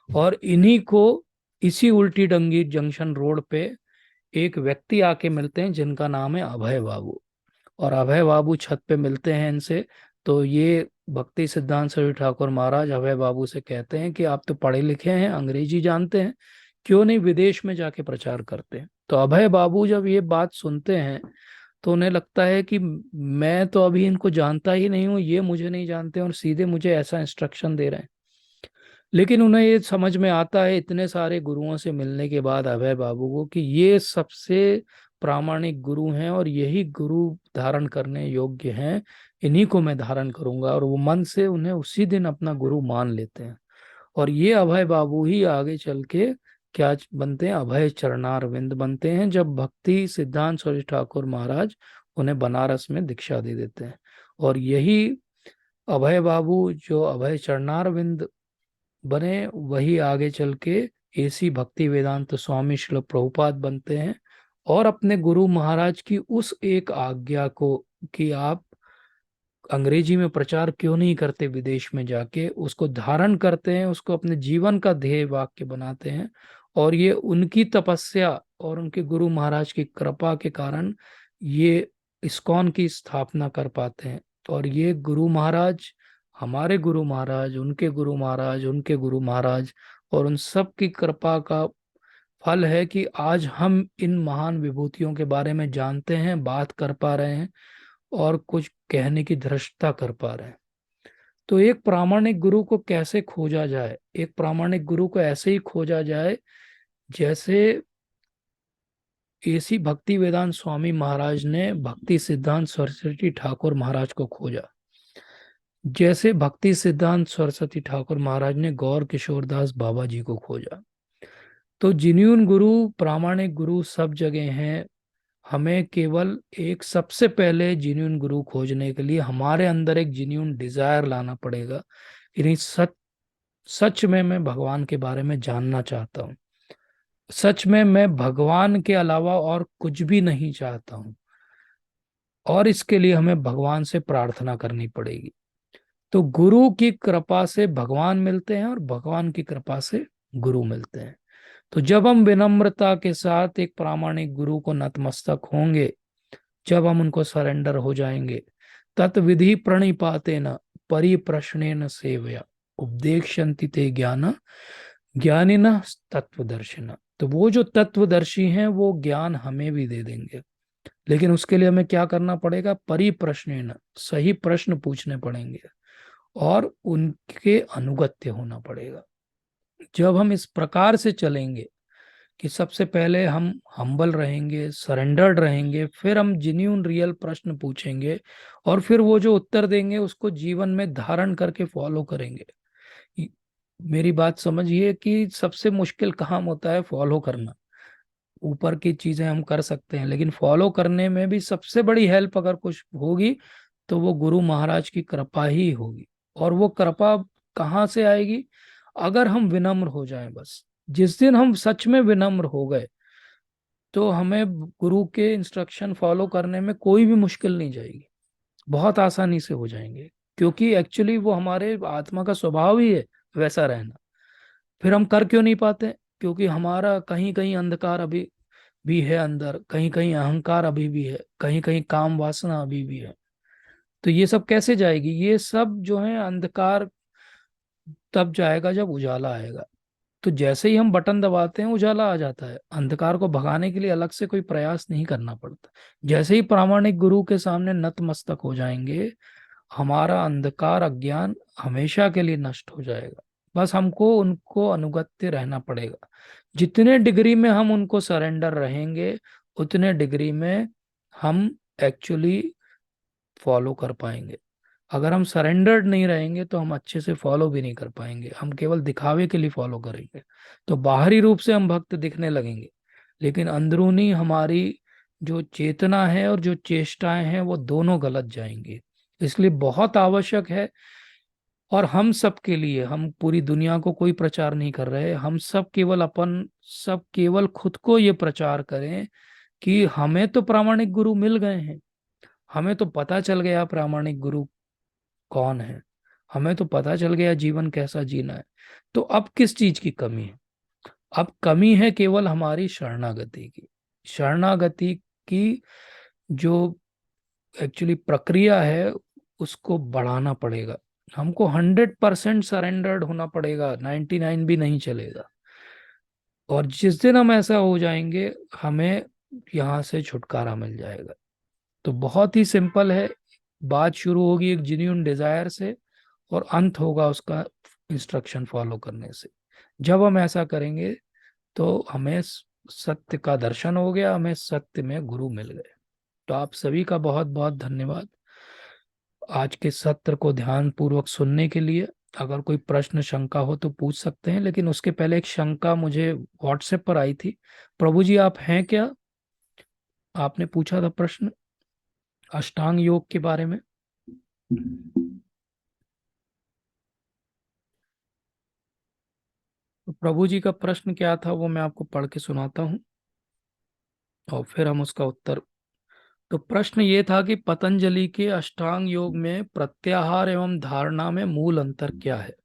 और इन्हीं को इसी उल्टी डंगी जंक्शन रोड पे एक व्यक्ति आके मिलते हैं जिनका नाम है अभय बाबू। और अभय बाबू छत पे मिलते हैं इनसे। तो ये भक्ति सिद्धांत सरस्वती ठाकुर महाराज अभय बाबू से कहते हैं कि आप तो पढ़े लिखे हैं, अंग्रेजी जानते हैं, क्यों नहीं विदेश में जाके प्रचार करते हैं। तो अभय बाबू जब ये बात सुनते हैं तो उन्हें लगता है कि मैं तो अभी इनको जानता ही नहीं हूँ, ये मुझे नहीं जानते और सीधे मुझे ऐसा इंस्ट्रक्शन दे रहे हैं। लेकिन उन्हें ये समझ में आता है इतने सारे गुरुओं से मिलने के बाद अभय बाबू को कि ये सबसे प्रामाणिक गुरु हैं और यही गुरु धारण करने योग्य हैं, इन्हीं को मैं धारण करूंगा। और वो मन से उन्हें उसी दिन अपना गुरु मान लेते हैं। और ये अभय बाबू ही आगे चल के क्या बनते हैं, अभय चरणारविंद बनते हैं, जब भक्ति सिद्धांत सरस्वती ठाकुर महाराज उन्हें बनारस में दीक्षा दे देते हैं। और यही अभय बाबू जो अभय चरणारविंद बने, वही आगे चल के एसी भक्ति वेदांत स्वामी श्रील प्रभुपाद बनते हैं। और अपने गुरु महाराज की उस एक आज्ञा को कि आप अंग्रेजी में प्रचार क्यों नहीं करते विदेश में जाके, उसको धारण करते हैं, उसको अपने जीवन का ध्येय वाक्य बनाते हैं। और ये उनकी तपस्या और उनके गुरु महाराज की कृपा के कारण ये इस्कॉन की स्थापना कर पाते हैं। और ये गुरु महाराज, हमारे गुरु महाराज, उनके गुरु महाराज, उनके गुरु महाराज और उन सब की कृपा का फल है कि आज हम इन महान विभूतियों के बारे में जानते हैं, बात कर पा रहे हैं और कुछ कहने की धृष्टता कर पा रहे हैं। तो एक प्रामाणिक गुरु को कैसे खोजा जाए? एक प्रामाणिक गुरु को ऐसे ही खोजा जाए जैसे एसी भक्ति वेदांत स्वामी महाराज ने भक्ति सिद्धांत सरस्वती ठाकुर महाराज को खोजा, जैसे भक्ति सिद्धांत सरस्वती ठाकुर महाराज ने गौर किशोर दास बाबा जी को खोजा। तो जिन्यून गुरु, प्रामाणिक गुरु सब जगह हैं। हमें केवल एक सबसे पहले जिन्यून गुरु खोजने के लिए हमारे अंदर एक जिन्यून डिजायर लाना पड़ेगा कि नहीं, सच सच में मैं भगवान के बारे में जानना चाहता हूँ, सच में मैं भगवान के अलावा और कुछ भी नहीं चाहता हूँ। और इसके लिए हमें भगवान से प्रार्थना करनी पड़ेगी। तो गुरु की कृपा से भगवान मिलते हैं और भगवान की कृपा से गुरु मिलते हैं। तो जब हम विनम्रता के साथ एक प्रामाणिक गुरु को नतमस्तक होंगे, जब हम उनको सरेंडर हो जाएंगे, तत्विधि प्रणिपाते न परिप्रश्ने न सेवया उपदेक्षन्ति ते ज्ञान ज्ञानिन तत्वदर्शिना। तो वो जो तत्वदर्शी हैं वो ज्ञान हमें भी दे देंगे, लेकिन उसके लिए हमें क्या करना पड़ेगा? परिप्रश्नेन, सही प्रश्न पूछने पड़ेंगे और उनके अनुगत्य होना पड़ेगा। जब हम इस प्रकार से चलेंगे कि सबसे पहले हम हम्बल रहेंगे, सरेंडर्ड रहेंगे, फिर हम जिन्यून रियल प्रश्न पूछेंगे और फिर वो जो उत्तर देंगे उसको जीवन में धारण करके फॉलो करेंगे। मेरी बात समझिए कि सबसे मुश्किल काम होता है फॉलो करना। ऊपर की चीजें हम कर सकते हैं, लेकिन फॉलो करने में भी सबसे बड़ी हेल्प अगर कुछ होगी तो वो गुरु महाराज की कृपा ही होगी। और वो कृपा कहाँ से आएगी? अगर हम विनम्र हो जाएं बस। जिस दिन हम सच में विनम्र हो गए तो हमें गुरु के इंस्ट्रक्शन फॉलो करने में कोई भी मुश्किल नहीं जाएगी, बहुत आसानी से हो जाएंगे। क्योंकि एक्चुअली वो हमारे आत्मा का स्वभाव ही है वैसा रहना। फिर हम कर क्यों नहीं पाते? क्योंकि हमारा कहीं कहीं अंधकार अभी भी है अंदर, कहीं कहीं अहंकार अभी भी है, कहीं कहीं काम वासना अभी भी है। तो ये सब कैसे जाएगी? ये सब जो है अंधकार तब जाएगा जब उजाला आएगा। तो जैसे ही हम बटन दबाते हैं उजाला आ जाता है। अंधकार को भगाने के लिए अलग से कोई प्रयास नहीं करना पड़ता। जैसे ही प्रामाणिक गुरु के सामने नतमस्तक हो जाएंगे, हमारा अंधकार अज्ञान हमेशा के लिए नष्ट हो जाएगा। बस हमको उनको अनुगत्य रहना पड़ेगा। जितने डिग्री में हम उनको सरेंडर रहेंगे उतने डिग्री में हम एक्चुअली फॉलो कर पाएंगे। अगर हम सरेंडर्ड नहीं रहेंगे तो हम अच्छे से फॉलो भी नहीं कर पाएंगे, हम केवल दिखावे के लिए फॉलो करेंगे। तो बाहरी रूप से हम भक्त दिखने लगेंगे, लेकिन अंदरूनी हमारी जो चेतना है और जो चेष्टाएं हैं वो दोनों गलत जाएंगी। इसलिए बहुत आवश्यक है और हम सब के लिए, हम पूरी दुनिया को कोई प्रचार नहीं कर रहे, हम सब केवल सब केवल खुद को ये प्रचार करें कि हमें तो प्रामाणिक गुरु मिल गए हैं, हमें तो पता चल गया प्रामाणिक गुरु कौन है, हमें तो पता चल गया जीवन कैसा जीना है। तो अब किस चीज की कमी है? अब कमी है केवल हमारी शरणागति की। शरणागति की जो एक्चुअली प्रक्रिया है उसको बढ़ाना पड़ेगा। हमको 100% सरेंडर्ड होना पड़ेगा, 99 भी नहीं चलेगा। और जिस दिन हम ऐसा हो जाएंगे, हमें यहाँ से छुटकारा मिल जाएगा। तो बहुत ही सिंपल है, बात शुरू होगी एक जेन्युइन डिजायर से और अंत होगा उसका इंस्ट्रक्शन फॉलो करने से। जब हम ऐसा करेंगे तो हमें सत्य का दर्शन हो गया, हमें सत्य में गुरु मिल गए। तो आप सभी का बहुत बहुत धन्यवाद आज के सत्र को ध्यान पूर्वक सुनने के लिए। अगर कोई प्रश्न शंका हो तो पूछ सकते हैं, लेकिन उसके पहले एक शंका मुझे व्हाट्सएप पर आई थी। प्रभु जी आप हैं क्या? आपने पूछा था प्रश्न अष्टांग योग के बारे में। तो प्रभु जी का प्रश्न क्या था वो मैं आपको पढ़ के सुनाता हूँ और फिर हम उसका उत्तर। तो प्रश्न ये था कि पतंजलि के अष्टांग योग में प्रत्याहार एवं धारणा में मूल अंतर क्या है?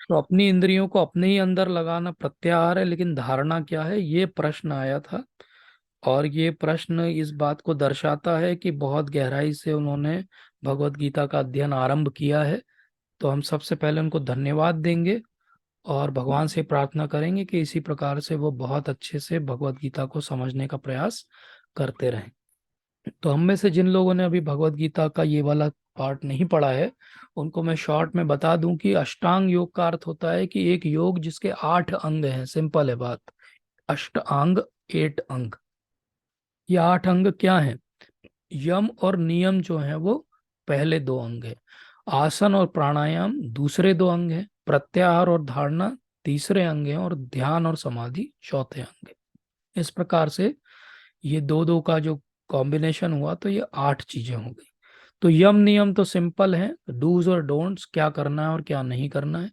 तो अपनी इंद्रियों को अपने ही अंदर लगाना प्रत्याहार है, लेकिन धारणा क्या है, ये प्रश्न आया था। और ये प्रश्न इस बात को दर्शाता है कि बहुत गहराई से उन्होंने भगवत गीता का अध्ययन आरंभ किया है। तो हम सबसे पहले उनको धन्यवाद देंगे और भगवान से प्रार्थना करेंगे कि इसी प्रकार से वो बहुत अच्छे से भगवत गीता को समझने का प्रयास करते रहें। तो हम में से जिन लोगों ने अभी भगवत गीता का ये वाला पार्ट नहीं पढ़ा है, उनको मैं शॉर्ट में बता दूं कि अष्टांग योग का अर्थ होता है कि एक योग जिसके 8 अंग हैं। सिंपल है बात, अष्टांग 8 अंग। ये 8 अंग क्या है? यम और नियम जो है वो पहले 2 अंग है, आसन और प्राणायाम दूसरे 2 अंग है, प्रत्याहार और धारणा तीसरे अंग है, और ध्यान और समाधि चौथे अंग है। इस प्रकार से ये दो दो का जो कॉम्बिनेशन हुआ तो ये 8 चीजें हो गई। तो यम नियम तो सिंपल है, डूज और डोंट्स, क्या करना है और क्या नहीं करना है।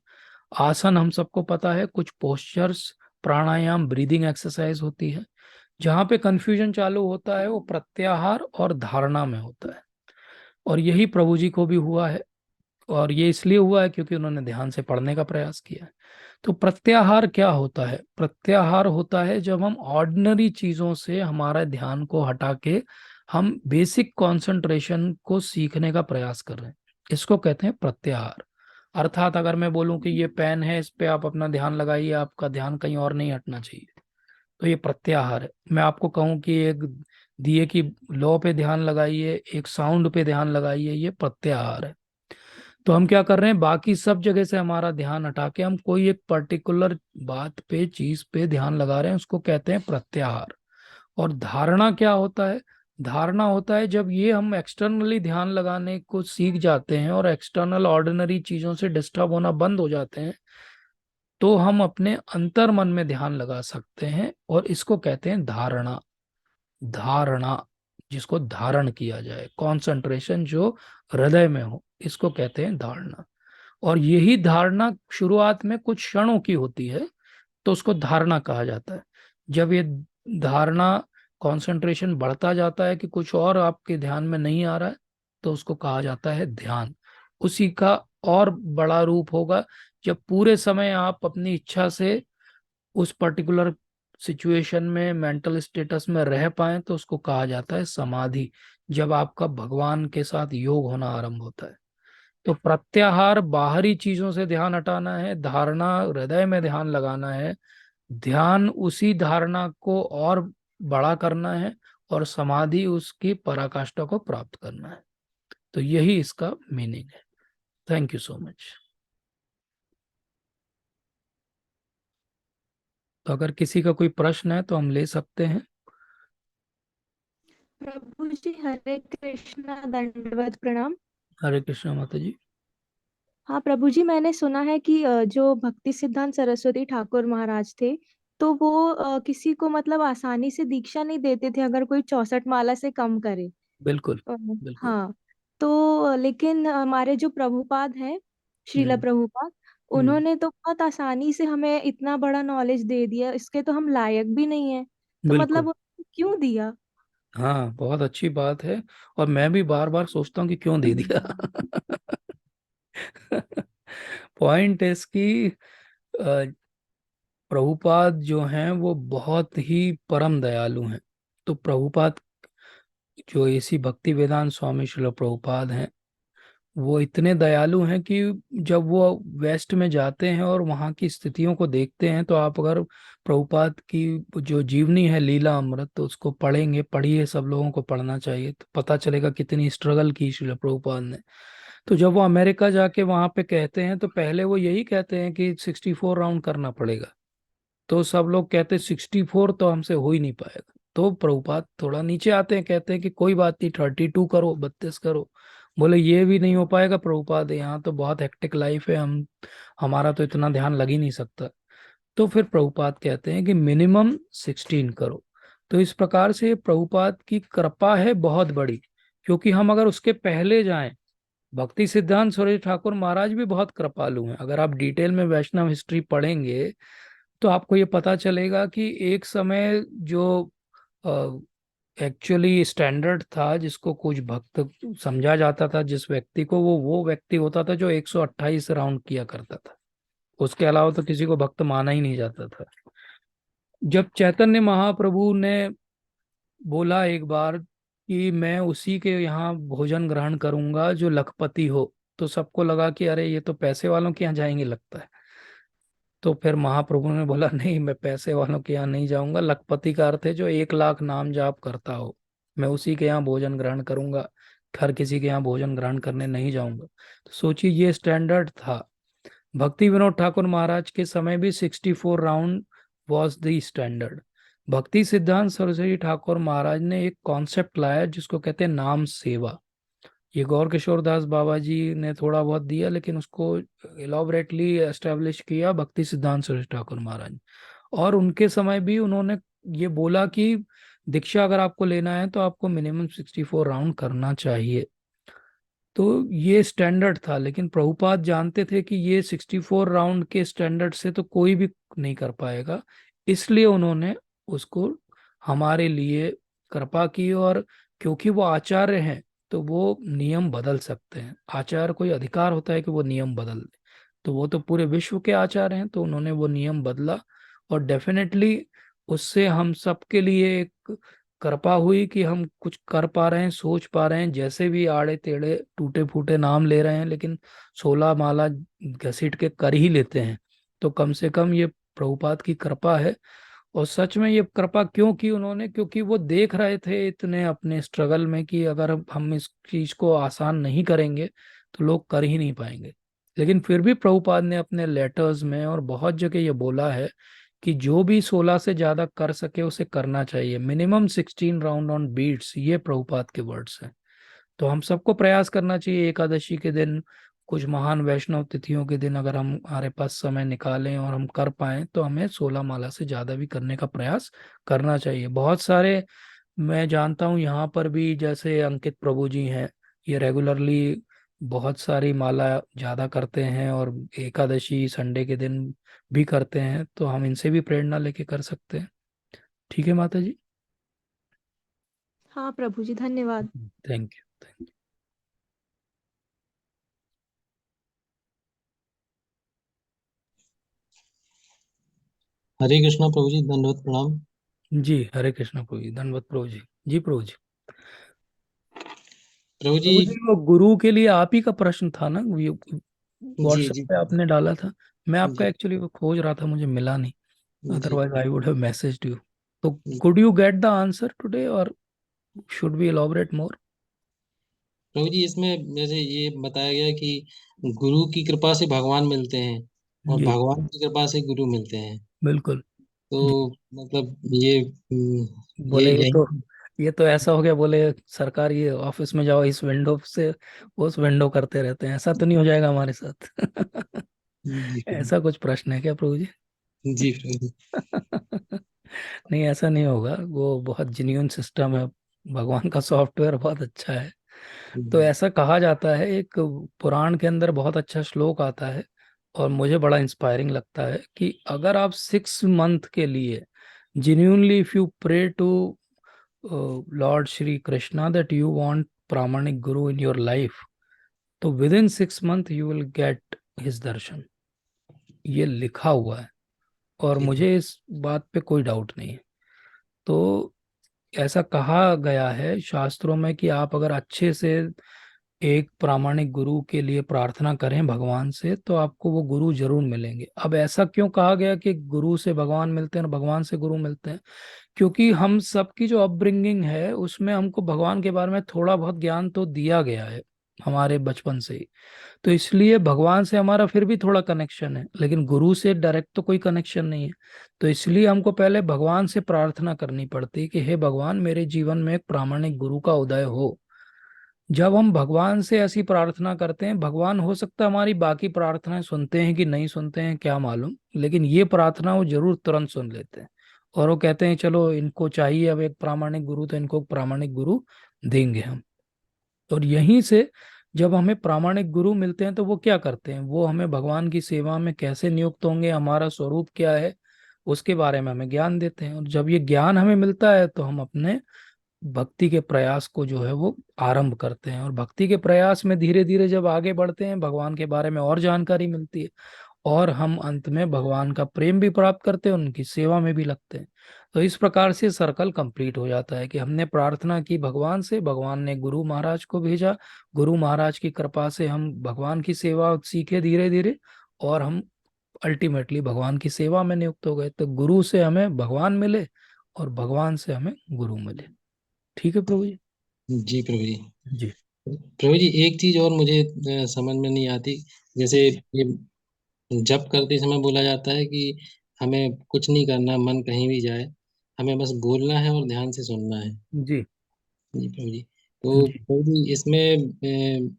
आसन हम सबको पता है, कुछ पोस्चर्स, प्राणायाम ब्रीदिंग एक्सरसाइज होती है। जहां पे कंफ्यूजन चालू होता है वो प्रत्याहार और धारणा में होता है, और यही प्रभु जी को भी हुआ है। और ये इसलिए हुआ है क्योंकि उन्होंने ध्यान से पढ़ने का प्रयास किया है। तो प्रत्याहार क्या होता है? प्रत्याहार होता है जब हम ऑर्डिनरी चीजों से हमारा ध्यान को हटा के हम बेसिक कंसंट्रेशन को सीखने का प्रयास कर रहे हैं, इसको कहते हैं प्रत्याहार। अर्थात अगर मैं बोलूं कि ये पेन है, इस पे आप अपना ध्यान लगाइए, आपका ध्यान कहीं और नहीं हटना चाहिए, तो ये प्रत्याहार है। मैं आपको कहूं कि एक दिए की लौ पे ध्यान लगाइए, एक साउंड पे ध्यान लगाइए, ये प्रत्याहार है। तो हम क्या कर रहे हैं, बाकी सब जगह से हमारा ध्यान हटा के हम कोई एक पर्टिकुलर बात पे, चीज पे ध्यान लगा रहे हैं, उसको कहते हैं प्रत्याहार। और धारणा क्या होता है? धारणा होता है जब ये हम एक्सटर्नली ध्यान लगाने को सीख जाते हैं और एक्सटर्नल ऑर्डिनरी चीजों से डिस्टर्ब होना बंद हो जाते हैं, तो हम अपने अंतर मन में ध्यान लगा सकते हैं, और इसको कहते हैं धारणा। धारणा, जिसको धारण किया जाए, कंसंट्रेशन जो हृदय में हो, इसको कहते हैं धारणा। और यही धारणा शुरुआत में कुछ क्षणों की होती है, तो उसको धारणा कहा जाता है। जब ये धारणा, कंसंट्रेशन बढ़ता जाता है कि कुछ और आपके ध्यान में नहीं आ रहा है, तो उसको कहा जाता है ध्यान। उसी का और बड़ा रूप होगा जब पूरे समय आप अपनी इच्छा से उस पर्टिकुलर सिचुएशन में, मेंटल स्टेटस में रह पाए, तो उसको कहा जाता है समाधि, जब आपका भगवान के साथ योग होना आरंभ होता है। तो प्रत्याहार बाहरी चीजों से ध्यान हटाना है, धारणा हृदय में ध्यान लगाना है, ध्यान उसी धारणा को और बड़ा करना है, और समाधि उसकी पराकाष्ठा को प्राप्त करना है। तो यही इसका मीनिंग है। Thank you so much. तो अगर किसी का कोई प्रश्न है तो हम ले सकते हैं।
प्रभु जी हरे कृष्णा, दंडवत प्रणाम।
हरे कृष्णा माता जी।
हाँ प्रभु जी, मैंने सुना है कि जो भक्ति सिद्धांत सरस्वती ठाकुर महाराज थे, तो वो किसी को मतलब आसानी से दीक्षा नहीं देते थे अगर कोई 64 माला से कम करे।
बिल्कुल
अ,
बिल्कुल।
हाँ। तो लेकिन हमारे जो प्रभुपाद हैं, श्रीला
हम्म।
प्रभुपाद।
हम्म।
उन्होंने तो बहुत आसानी से हमें इतना बड़ा नॉलेज दे दिया, इसके तो हम लायक भी नहीं है। तो मतलब
बिल्कुल।
उन्होंने क्यों दिया?
हाँ, बहुत अच्छी बात है। और मैं भी बार बार सोचता हूँ कि क्यों दे दिया। पॉइंट इसकी, प्रभुपाद जो हैं वो बहुत ही परम दयालु हैं। तो प्रभुपाद, जो एसी भक्ति वेदांत स्वामी श्रील प्रभुपाद हैं, वो इतने दयालु हैं कि जब वो वेस्ट में जाते हैं और वहाँ की स्थितियों को देखते हैं, तो आप अगर प्रभुपाद की जो जीवनी है लीला अमृत, तो उसको पढ़ेंगे, पढ़िए, सब लोगों को पढ़ना चाहिए, तो पता चलेगा कितनी स्ट्रगल की श्रील प्रभुपाद ने। तो जब वो अमेरिका जाके वहाँ पे कहते हैं, तो पहले वो यही कहते हैं कि 64 राउंड करना पड़ेगा। तो सब लोग कहते 64 तो हमसे हो ही नहीं पाएगा। तो प्रभुपाद थोड़ा नीचे आते हैं, कहते हैं कि कोई बात नहीं, 32 करो, 32 करो। बोले ये भी नहीं हो पाएगा प्रभुपाद, यहाँ तो बहुत हेक्टिक लाइफ है, हम हमारा तो इतना ध्यान लग ही नहीं सकता। तो फिर प्रभुपाद कहते हैं कि मिनिमम 16 करो। तो इस प्रकार से प्रभुपाद की कृपा है बहुत बड़ी। क्योंकि हम अगर उसके पहले जाएं, भक्ति सिद्धांत सरस्वती ठाकुर महाराज भी बहुत कृपालु हैं। अगर आप डिटेल में वैष्णव हिस्ट्री पढ़ेंगे, तो आपको ये पता चलेगा कि एक समय जो एक्चुअली स्टैंडर्ड था, जिसको कुछ भक्त समझा जाता था, जिस व्यक्ति को, वो व्यक्ति होता था जो 128 राउंड किया करता था। उसके अलावा तो किसी को भक्त माना ही नहीं जाता था। जब चैतन्य महाप्रभु ने बोला एक बार कि मैं उसी के यहाँ भोजन ग्रहण करूंगा जो लखपति हो, तो सबको लगा कि अरे ये तो पैसे वालों के यहाँ जाएंगे लगता है। तो फिर महाप्रभु ने बोला नहीं, मैं पैसे वालों के यहाँ नहीं जाऊंगा, लखपति का अर्थ है जो 1 लाख नाम जाप करता हो, मैं उसी के यहाँ भोजन ग्रहण करूंगा, हर किसी के यहाँ भोजन ग्रहण करने नहीं जाऊंगा। तो सोचिए, ये स्टैंडर्ड था। भक्ति विनोद ठाकुर महाराज के समय भी 64 राउंड वॉज द स्टैंडर्ड। भक्ति सिद्धांत सरस्वती ठाकुर महाराज ने एक कॉन्सेप्ट लाया जिसको कहते हैं नाम सेवा। ये गौर किशोर दास बाबा जी ने थोड़ा बहुत दिया, लेकिन उसको इलॉबरेटली एस्टेब्लिश किया भक्ति सिद्धांत सरस्वती ठाकुर महाराज। और उनके समय भी उन्होंने ये बोला कि दीक्षा अगर आपको लेना है तो आपको मिनिमम 64 राउंड करना चाहिए। तो ये स्टैंडर्ड था, लेकिन प्रभुपाद जानते थे कि ये 64 राउंड के स्टैंडर्ड से तो कोई भी नहीं कर पाएगा। इसलिए उन्होंने उसको हमारे लिए कृपा की। और क्योंकि वो आचार्य हैं, तो वो नियम बदल सकते हैं। आचार्य कोई अधिकार होता है कि वो नियम बदल दे, तो वो तो पूरे विश्व के आचार्य हैं, तो उन्होंने वो नियम बदला। और डेफिनेटली उससे हम सबके लिए एक कृपा हुई कि हम कुछ कर पा रहे हैं, सोच पा रहे हैं। जैसे भी आड़े टेढ़े टूटे फूटे नाम ले रहे हैं, लेकिन 16 माला घसीट के कर ही लेते हैं। तो कम से कम ये प्रभुपाद की कृपा है। और सच में ये कृपा क्यों की उन्होंने? क्योंकि वो देख रहे थे इतने अपने स्ट्रगल में कि अगर हम इस चीज को आसान नहीं करेंगे, तो लोग कर ही नहीं पाएंगे। लेकिन फिर भी प्रभुपाद ने अपने लेटर्स में और बहुत जगह ये बोला है कि जो भी 16 से ज्यादा कर सके उसे करना चाहिए, मिनिमम 16 राउंड ऑन बीट्स, ये प्रभुपाद के वर्ड्स हैं। तो हम सबको प्रयास करना चाहिए एकादशी के दिन, कुछ महान वैष्णव तिथियों के दिन, अगर हम हमारे पास समय निकालें और हम कर पाएं, तो हमें 16 माला से ज्यादा भी करने का प्रयास करना चाहिए। बहुत सारे मैं जानता हूँ यहाँ पर भी, जैसे अंकित प्रभु जी हैं, ये रेगुलरली बहुत सारी माला ज्यादा करते हैं और एकादशी संडे के दिन भी करते हैं। तो हम इनसे भी प्रेरणा लेके कर सकते हैं। ठीक है माता जी।
हाँ प्रभु जी, धन्यवाद।
Thank you.
हरे कृष्णा प्रभु जी, दंडवत प्रणाम।
जी, हरे कृष्णा प्रभु जी, धन्यवाद प्रभु जी। जी प्रभु जी।
प्रभु जी।
प्रभु जी, वो गुरु के लिए आप ही का प्रश्न था ना,
जी
व्हाट्सएप
जी
पे आपने डाला था। मैं आपका
जी
एक्चुअली वो खोज रहा था, मुझे मिला नहीं,
जी
otherwise I would have messaged you. तो
जी।
Could you get the answer today, or should we elaborate more?
प्रभु जी, इसमें जैसे ये बताया गया कि गुरु की कृपा से भगवान मिलते हैं और
जी,
भगवान की कृपा से गुरु मिलते हैं।
बिल्कुल। जी,
तो मतलब ये
बोले
यही।
ये तो ऐसा हो गया, बोले सरकारी ऑफिस में जाओ, इस विंडो से उस विंडो करते रहते हैं, ऐसा तो नहीं हो जाएगा हमारे साथ?
जी प्रभु।
ऐसा कुछ प्रश्न है क्या प्रभु जी?
जी प्रभु जी।
नहीं, ऐसा नहीं होगा, वो बहुत जेन्युइन सिस्टम है। भगवान का सॉफ्टवेयर बहुत अच्छा है। तो
हम्म,
ऐसा कहा जाता है, एक पुराण के अंदर बहुत अच्छा श्लोक आता है और मुझे बड़ा इंस्पायरिंग लगता है कि अगर आप 6 मंथ के लिए genuinely if you pray to Lord Shri Krishna that you want प्रामाणिक गुरु in your life, तो within 6 month you will get his darshan। ये लिखा हुआ है और
ठीक है।
मुझे इस बात पे कोई डाउट नहीं है। तो ऐसा कहा गया है शास्त्रों में कि आप अगर अच्छे से एक प्रामाणिक गुरु के लिए प्रार्थना करें भगवान से, तो आपको वो गुरु जरूर मिलेंगे। अब ऐसा क्यों कहा गया कि गुरु से भगवान मिलते हैं और भगवान से गुरु मिलते हैं? क्योंकि हम सबकी जो अपब्रिंगिंग है उसमें हमको भगवान के बारे में थोड़ा बहुत ज्ञान तो दिया गया है हमारे बचपन से ही। तो इसलिए भगवान से हमारा फिर भी थोड़ा कनेक्शन है, लेकिन गुरु से डायरेक्ट तो कोई कनेक्शन नहीं है। तो इसलिए हमको पहले भगवान से प्रार्थना करनी पड़ती है कि हे भगवान, मेरे जीवन में एक प्रामाणिक गुरु का उदय हो। जब हम भगवान से ऐसी प्रार्थना करते हैं, भगवान हो सकता है हमारी बाकी प्रार्थनाएं सुनते हैं कि नहीं सुनते हैं क्या मालूम, लेकिन ये प्रार्थना वो जरूर तुरंत सुन लेते हैं। और वो कहते हैं चलो इनको चाहिए अब एक प्रामाणिक गुरु, तो इनको प्रामाणिक गुरु देंगे हम। और यहीं से जब हमें प्रामाणिक गुरु मिलते हैं तो वो क्या करते हैं, वो हमें भगवान की सेवा में कैसे नियुक्त होंगे, हमारा स्वरूप क्या है, उसके बारे में हमें ज्ञान देते हैं। और जब ये ज्ञान हमें मिलता है तो हम अपने भक्ति के प्रयास को जो है वो आरंभ करते हैं। और भक्ति के प्रयास में धीरे धीरे जब आगे बढ़ते हैं, भगवान के बारे में और जानकारी मिलती है और हम अंत में भगवान का प्रेम भी प्राप्त करते हैं, उनकी सेवा में भी लगते हैं। तो इस प्रकार से सर्कल कंप्लीट हो जाता है कि हमने प्रार्थना की भगवान से, भगवान ने गुरु महाराज को भेजा, गुरु महाराज की कृपा से हम भगवान की सेवा सीखे धीरे धीरे, और हम अल्टीमेटली भगवान की सेवा में नियुक्त हो गए। तो गुरु से हमें भगवान मिले और भगवान से हमें गुरु मिले। ठीक है प्रभु जी।
जी प्रभु जी।
जी
प्रभु जी, एक चीज और मुझे समझ में नहीं आती। जैसे
जी
ये जप करते समय बोला जाता है कि हमें कुछ नहीं करना, मन कहीं भी जाए, हमें बस बोलना है और ध्यान से सुनना है।
जी
जी प्रभु जी। तो
जी
प्रभु जी, इसमें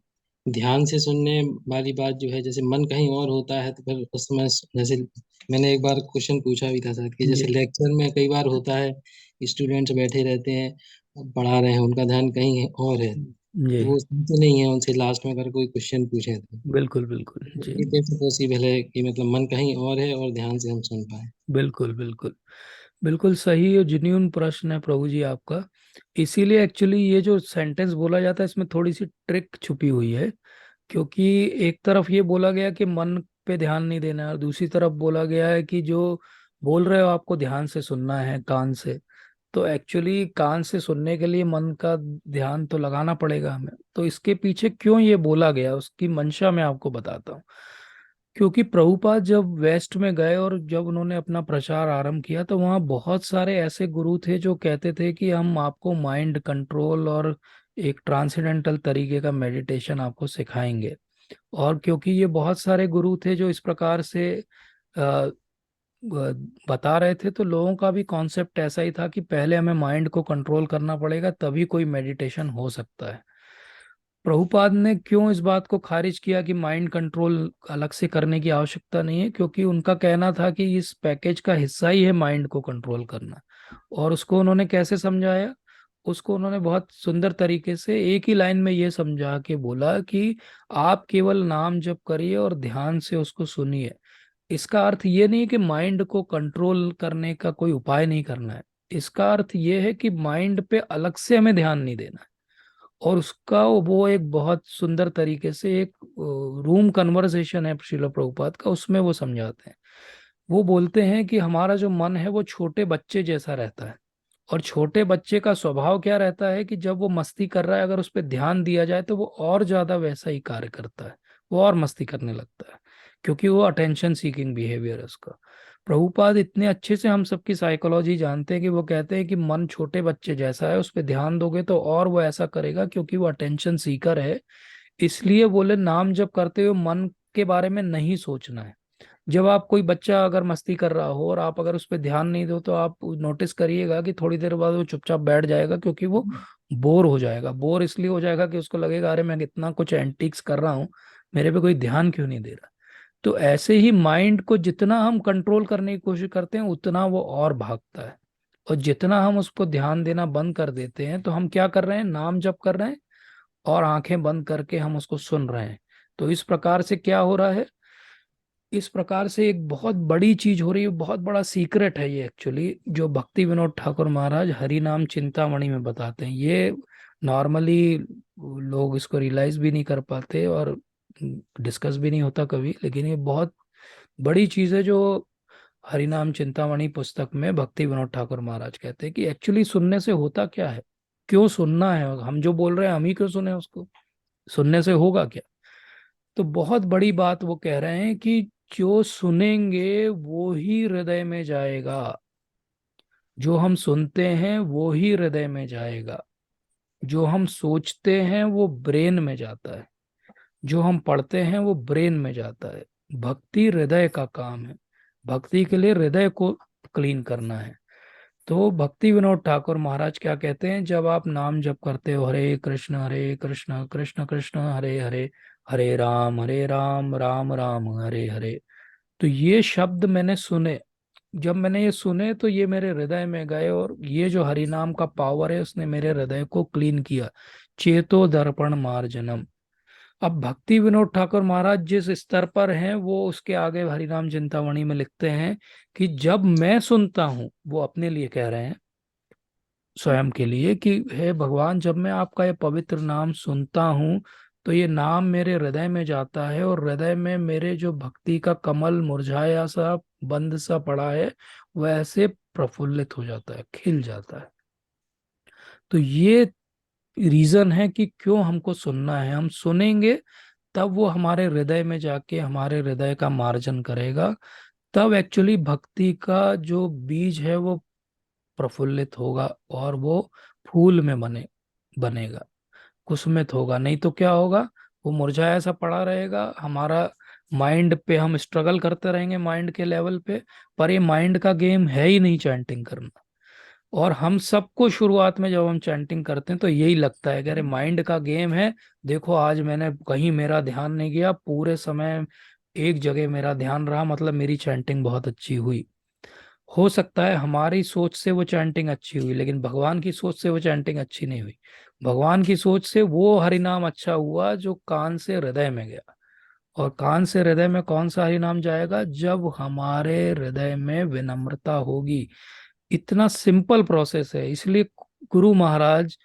ध्यान से सुनने वाली बात जो है, जैसे मन कहीं और होता है तो फिर उस समय जैसे मैंने एक बार क्वेश्चन पूछा भी था सर कि जैसे
जी
लेक्चर में कई बार होता है, स्टूडेंट्स बैठे रहते हैं, पढ़ा रहे हैं, उनका ध्यान कहीं है और है,
जी
तो वो सुनते नहीं है उनसे लास्ट में अगर कोई क्वेश्चन पूछे
बिल्कुल बिल्कुल
तो
जी।
ये कैसे पॉसिबल है कि मतलब मन कहीं और है और ध्यान से हम सुन पाए?
बिल्कुल बिल्कुल बिल्कुल सही और जेन्यून प्रश्न है प्रभु जी आपका। इसीलिए एक्चुअली ये जो सेंटेंस बोला जाता है इसमें थोड़ी सी ट्रिक छुपी हुई है। क्योंकि एक तरफ ये बोला गया कि मन पे ध्यान नहीं देना है और दूसरी तरफ बोला गया है कि जो बोल रहे हो आपको ध्यान से सुनना है कान से। तो एक्चुअली कान से सुनने के लिए मन का ध्यान तो लगाना पड़ेगा हमें। तो इसके पीछे क्यों ये बोला गया उसकी मंशा मैं आपको बताता हूँ। क्योंकि प्रभुपाद जब वेस्ट में गए और जब उन्होंने अपना प्रचार आरंभ किया तो वहाँ बहुत सारे ऐसे गुरु थे जो कहते थे कि हम आपको माइंड कंट्रोल और एक ट्रांसेंडेंटल तरीके का मेडिटेशन आपको सिखाएंगे। और क्योंकि ये बहुत सारे गुरु थे जो इस प्रकार से अ, बता रहे थे, तो लोगों का भी कॉन्सेप्ट ऐसा ही था कि पहले हमें माइंड को कंट्रोल करना पड़ेगा तभी कोई मेडिटेशन हो सकता है। प्रभुपाद ने क्यों इस बात को खारिज किया कि माइंड कंट्रोल अलग से करने की आवश्यकता नहीं है? क्योंकि उनका कहना था कि इस पैकेज का हिस्सा ही है माइंड को कंट्रोल करना। और उसको उन्होंने कैसे समझाया? उसको उन्होंने बहुत सुंदर तरीके से एक ही लाइन में ये समझा के बोला कि आप केवल नाम जप करिए और ध्यान से उसको सुनिए। इसका अर्थ ये नहीं कि माइंड को कंट्रोल करने का कोई उपाय नहीं करना है। इसका अर्थ ये है कि माइंड पे अलग से हमें ध्यान नहीं देना है। और उसका वो एक बहुत सुंदर तरीके से एक रूम कन्वर्सेशन है श्रील प्रभुपाद का, उसमें वो समझाते हैं। वो बोलते हैं कि हमारा जो मन है वो छोटे बच्चे जैसा रहता है। और छोटे बच्चे का स्वभाव क्या रहता है कि जब वो मस्ती कर रहा है अगर उस पर ध्यान दिया जाए तो वो और ज्यादा वैसा ही कार्य करता है, वो और मस्ती करने लगता है, क्योंकि वो अटेंशन सीकिंग बिहेवियर है उसका। प्रभुपाद इतने अच्छे से हम सबकी साइकोलॉजी जानते हैं कि वो कहते हैं कि मन छोटे बच्चे जैसा है, उस पर ध्यान दोगे तो और वो ऐसा करेगा क्योंकि वो अटेंशन सीकर है। इसलिए बोले नाम जप करते हुए मन के बारे में नहीं सोचना है। जब आप कोई बच्चा अगर मस्ती कर रहा हो और आप अगर उस पर ध्यान नहीं दो तो आप नोटिस करिएगा कि थोड़ी देर बाद वो चुपचाप बैठ जाएगा, क्योंकि वो बोर हो जाएगा। बोर इसलिए हो जाएगा कि उसको लगेगा अरे मैं इतना कुछ एंटिक्स कर रहा हूँ, मेरे पे कोई ध्यान क्यों नहीं दे रहा। तो ऐसे ही माइंड को जितना हम कंट्रोल करने की कोशिश करते हैं उतना वो और भागता है। और जितना हम उसको ध्यान देना बंद कर देते हैं तो हम क्या कर रहे हैं, नाम जप कर रहे हैं और आंखें बंद करके हम उसको सुन रहे हैं। तो इस प्रकार से क्या हो रहा है, इस प्रकार से एक बहुत बड़ी चीज हो रही है, बहुत बड़ा सीक्रेट है ये एक्चुअली, जो भक्ति विनोद ठाकुर महाराज हरि नाम चिंतामणि में बताते हैं। ये नॉर्मली लोग इसको रियलाइज भी नहीं कर पाते और डिस्कस भी नहीं होता कभी, लेकिन ये बहुत बड़ी चीज है जो हरिनाम चिंतामणि पुस्तक में भक्ति विनोद ठाकुर महाराज कहते हैं कि एक्चुअली सुनने से होता क्या है, क्यों सुनना है, हम जो बोल रहे हैं हम ही क्यों सुने उसको, सुनने से होगा क्या। तो बहुत बड़ी बात वो कह रहे हैं कि जो सुनेंगे वो ही हृदय में जाएगा, जो हम सुनते हैं वो ही हृदय में जाएगा, जो हम सोचते हैं वो ब्रेन में जाता है, जो हम पढ़ते हैं वो ब्रेन में जाता है। भक्ति हृदय का काम है, भक्ति के लिए हृदय को क्लीन करना है। तो भक्ति विनोद ठाकुर महाराज क्या कहते हैं, जब आप नाम जप करते हो हरे कृष्ण कृष्ण कृष्ण हरे हरे, हरे राम राम राम हरे हरे, तो ये शब्द मैंने सुने, जब मैंने ये सुने तो ये मेरे हृदय में गए, और ये जो हरि नाम का पावर है उसने मेरे हृदय को क्लीन किया। चेतो दर्पण मार्जनम। अब भक्ति विनोद ठाकुर महाराज जिस स्तर पर हैं वो उसके आगे हरिनाम चिंतामणि में लिखते हैं कि जब मैं सुनता हूँ, वो अपने लिए कह रहे हैं, स्वयं के लिए, कि हे भगवान जब मैं आपका ये पवित्र नाम सुनता हूँ तो ये नाम मेरे हृदय में जाता है, और हृदय में मेरे जो भक्ति का कमल मुरझाया सा बंद सा पड़ा है वह ऐसे प्रफुल्लित हो जाता है, खिल जाता है। तो ये रीजन है कि क्यों हमको सुनना है, हम सुनेंगे तब वो हमारे हृदय में जाके हमारे हृदय का मार्जन करेगा, तब एक्चुअली भक्ति का जो बीज है वो प्रफुल्लित होगा और वो फूल में बनेगा, कुसुमित होगा। नहीं तो क्या होगा, वो मुरझाया सा पड़ा रहेगा हमारा माइंड पे, हम स्ट्रगल करते रहेंगे माइंड के लेवल पे, पर ये माइंड का गेम है ही नहीं चैंटिंग करना। और हम सबको शुरुआत में जब हम चैंटिंग करते हैं तो यही लगता है कि अरे माइंड का गेम है, देखो आज मैंने कहीं मेरा ध्यान नहीं गया, पूरे समय एक जगह मेरा ध्यान रहा, मतलब मेरी चैंटिंग बहुत अच्छी हुई। हो सकता है हमारी सोच से वो चैंटिंग अच्छी हुई, लेकिन भगवान की सोच से वो चैंटिंग अच्छी नहीं हुई। भगवान की सोच से वो हरिनाम अच्छा हुआ जो कान से हृदय में गया। और कान से हृदय में कौन सा हरिनाम जाएगा, जब हमारे हृदय में विनम्रता होगी। इतना सिंपल प्रोसेस है, इसलिए गुरु महाराज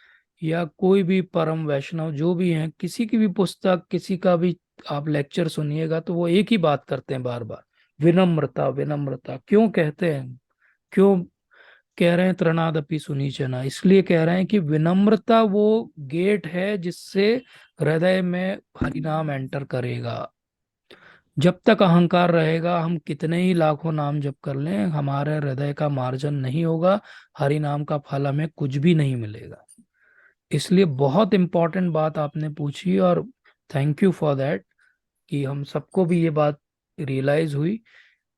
या कोई भी परम वैष्णव जो भी हैं, किसी की भी पुस्तक, किसी का भी आप लेक्चर सुनिएगा तो वो एक ही बात करते हैं बार बार, विनम्रता विनम्रता। क्यों कहते हैं, क्यों कह रहे हैं त्रणादपि सुनीचना, इसलिए कह रहे हैं कि विनम्रता वो गेट है जिससे हृदय में हरिनाम एंटर करेगा। जब तक अहंकार रहेगा, हम कितने ही लाखों नाम जप कर लें, हमारे हृदय का मार्जन नहीं होगा, हरि नाम का फल हमें कुछ भी नहीं मिलेगा। इसलिए बहुत इंपॉर्टेंट बात आपने पूछी, और थैंक यू फॉर दैट, कि हम सबको भी ये बात रियलाइज हुई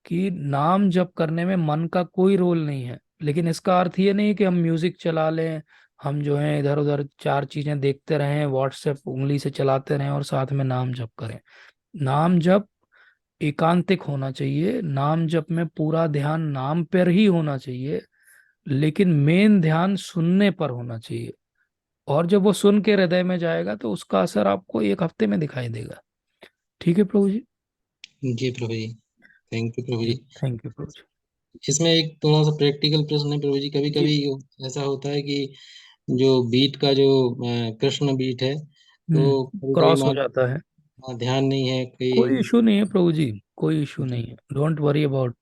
कि नाम जप करने में मन का कोई रोल नहीं है। लेकिन इसका अर्थ ये नहीं कि हम म्यूजिक चला लें, हम जो है इधर उधर चार चीजें देखते रहें, व्हाट्सएप उंगली से चलाते रहें और साथ में नाम जप करें। नाम जप एकांतिक होना चाहिए, नाम जप में पूरा ध्यान नाम पर ही होना चाहिए, लेकिन मेन ध्यान सुनने पर होना चाहिए। और जब वो सुन के हृदय में जाएगा तो उसका असर आपको एक हफ्ते में दिखाई देगा। ठीक है प्रभु जी।
जी प्रभु जी, थैंक यू प्रभु
जी
जी।
थैंक यू प्रभु जी।
इसमें एक थोड़ा सा प्रैक्टिकल प्रश्न है प्रभु जी, कभी
जी।
कभी ऐसा होता है कि जो बीट का जो कृष्ण बीट है, तो कभी कभी
क्रॉस हो
मान
जाता है।
ध्यान नहीं है
कोई
कोई।
इशू नहीं है प्रभु जी, कोई इशू
जी
नहीं है, don't worry about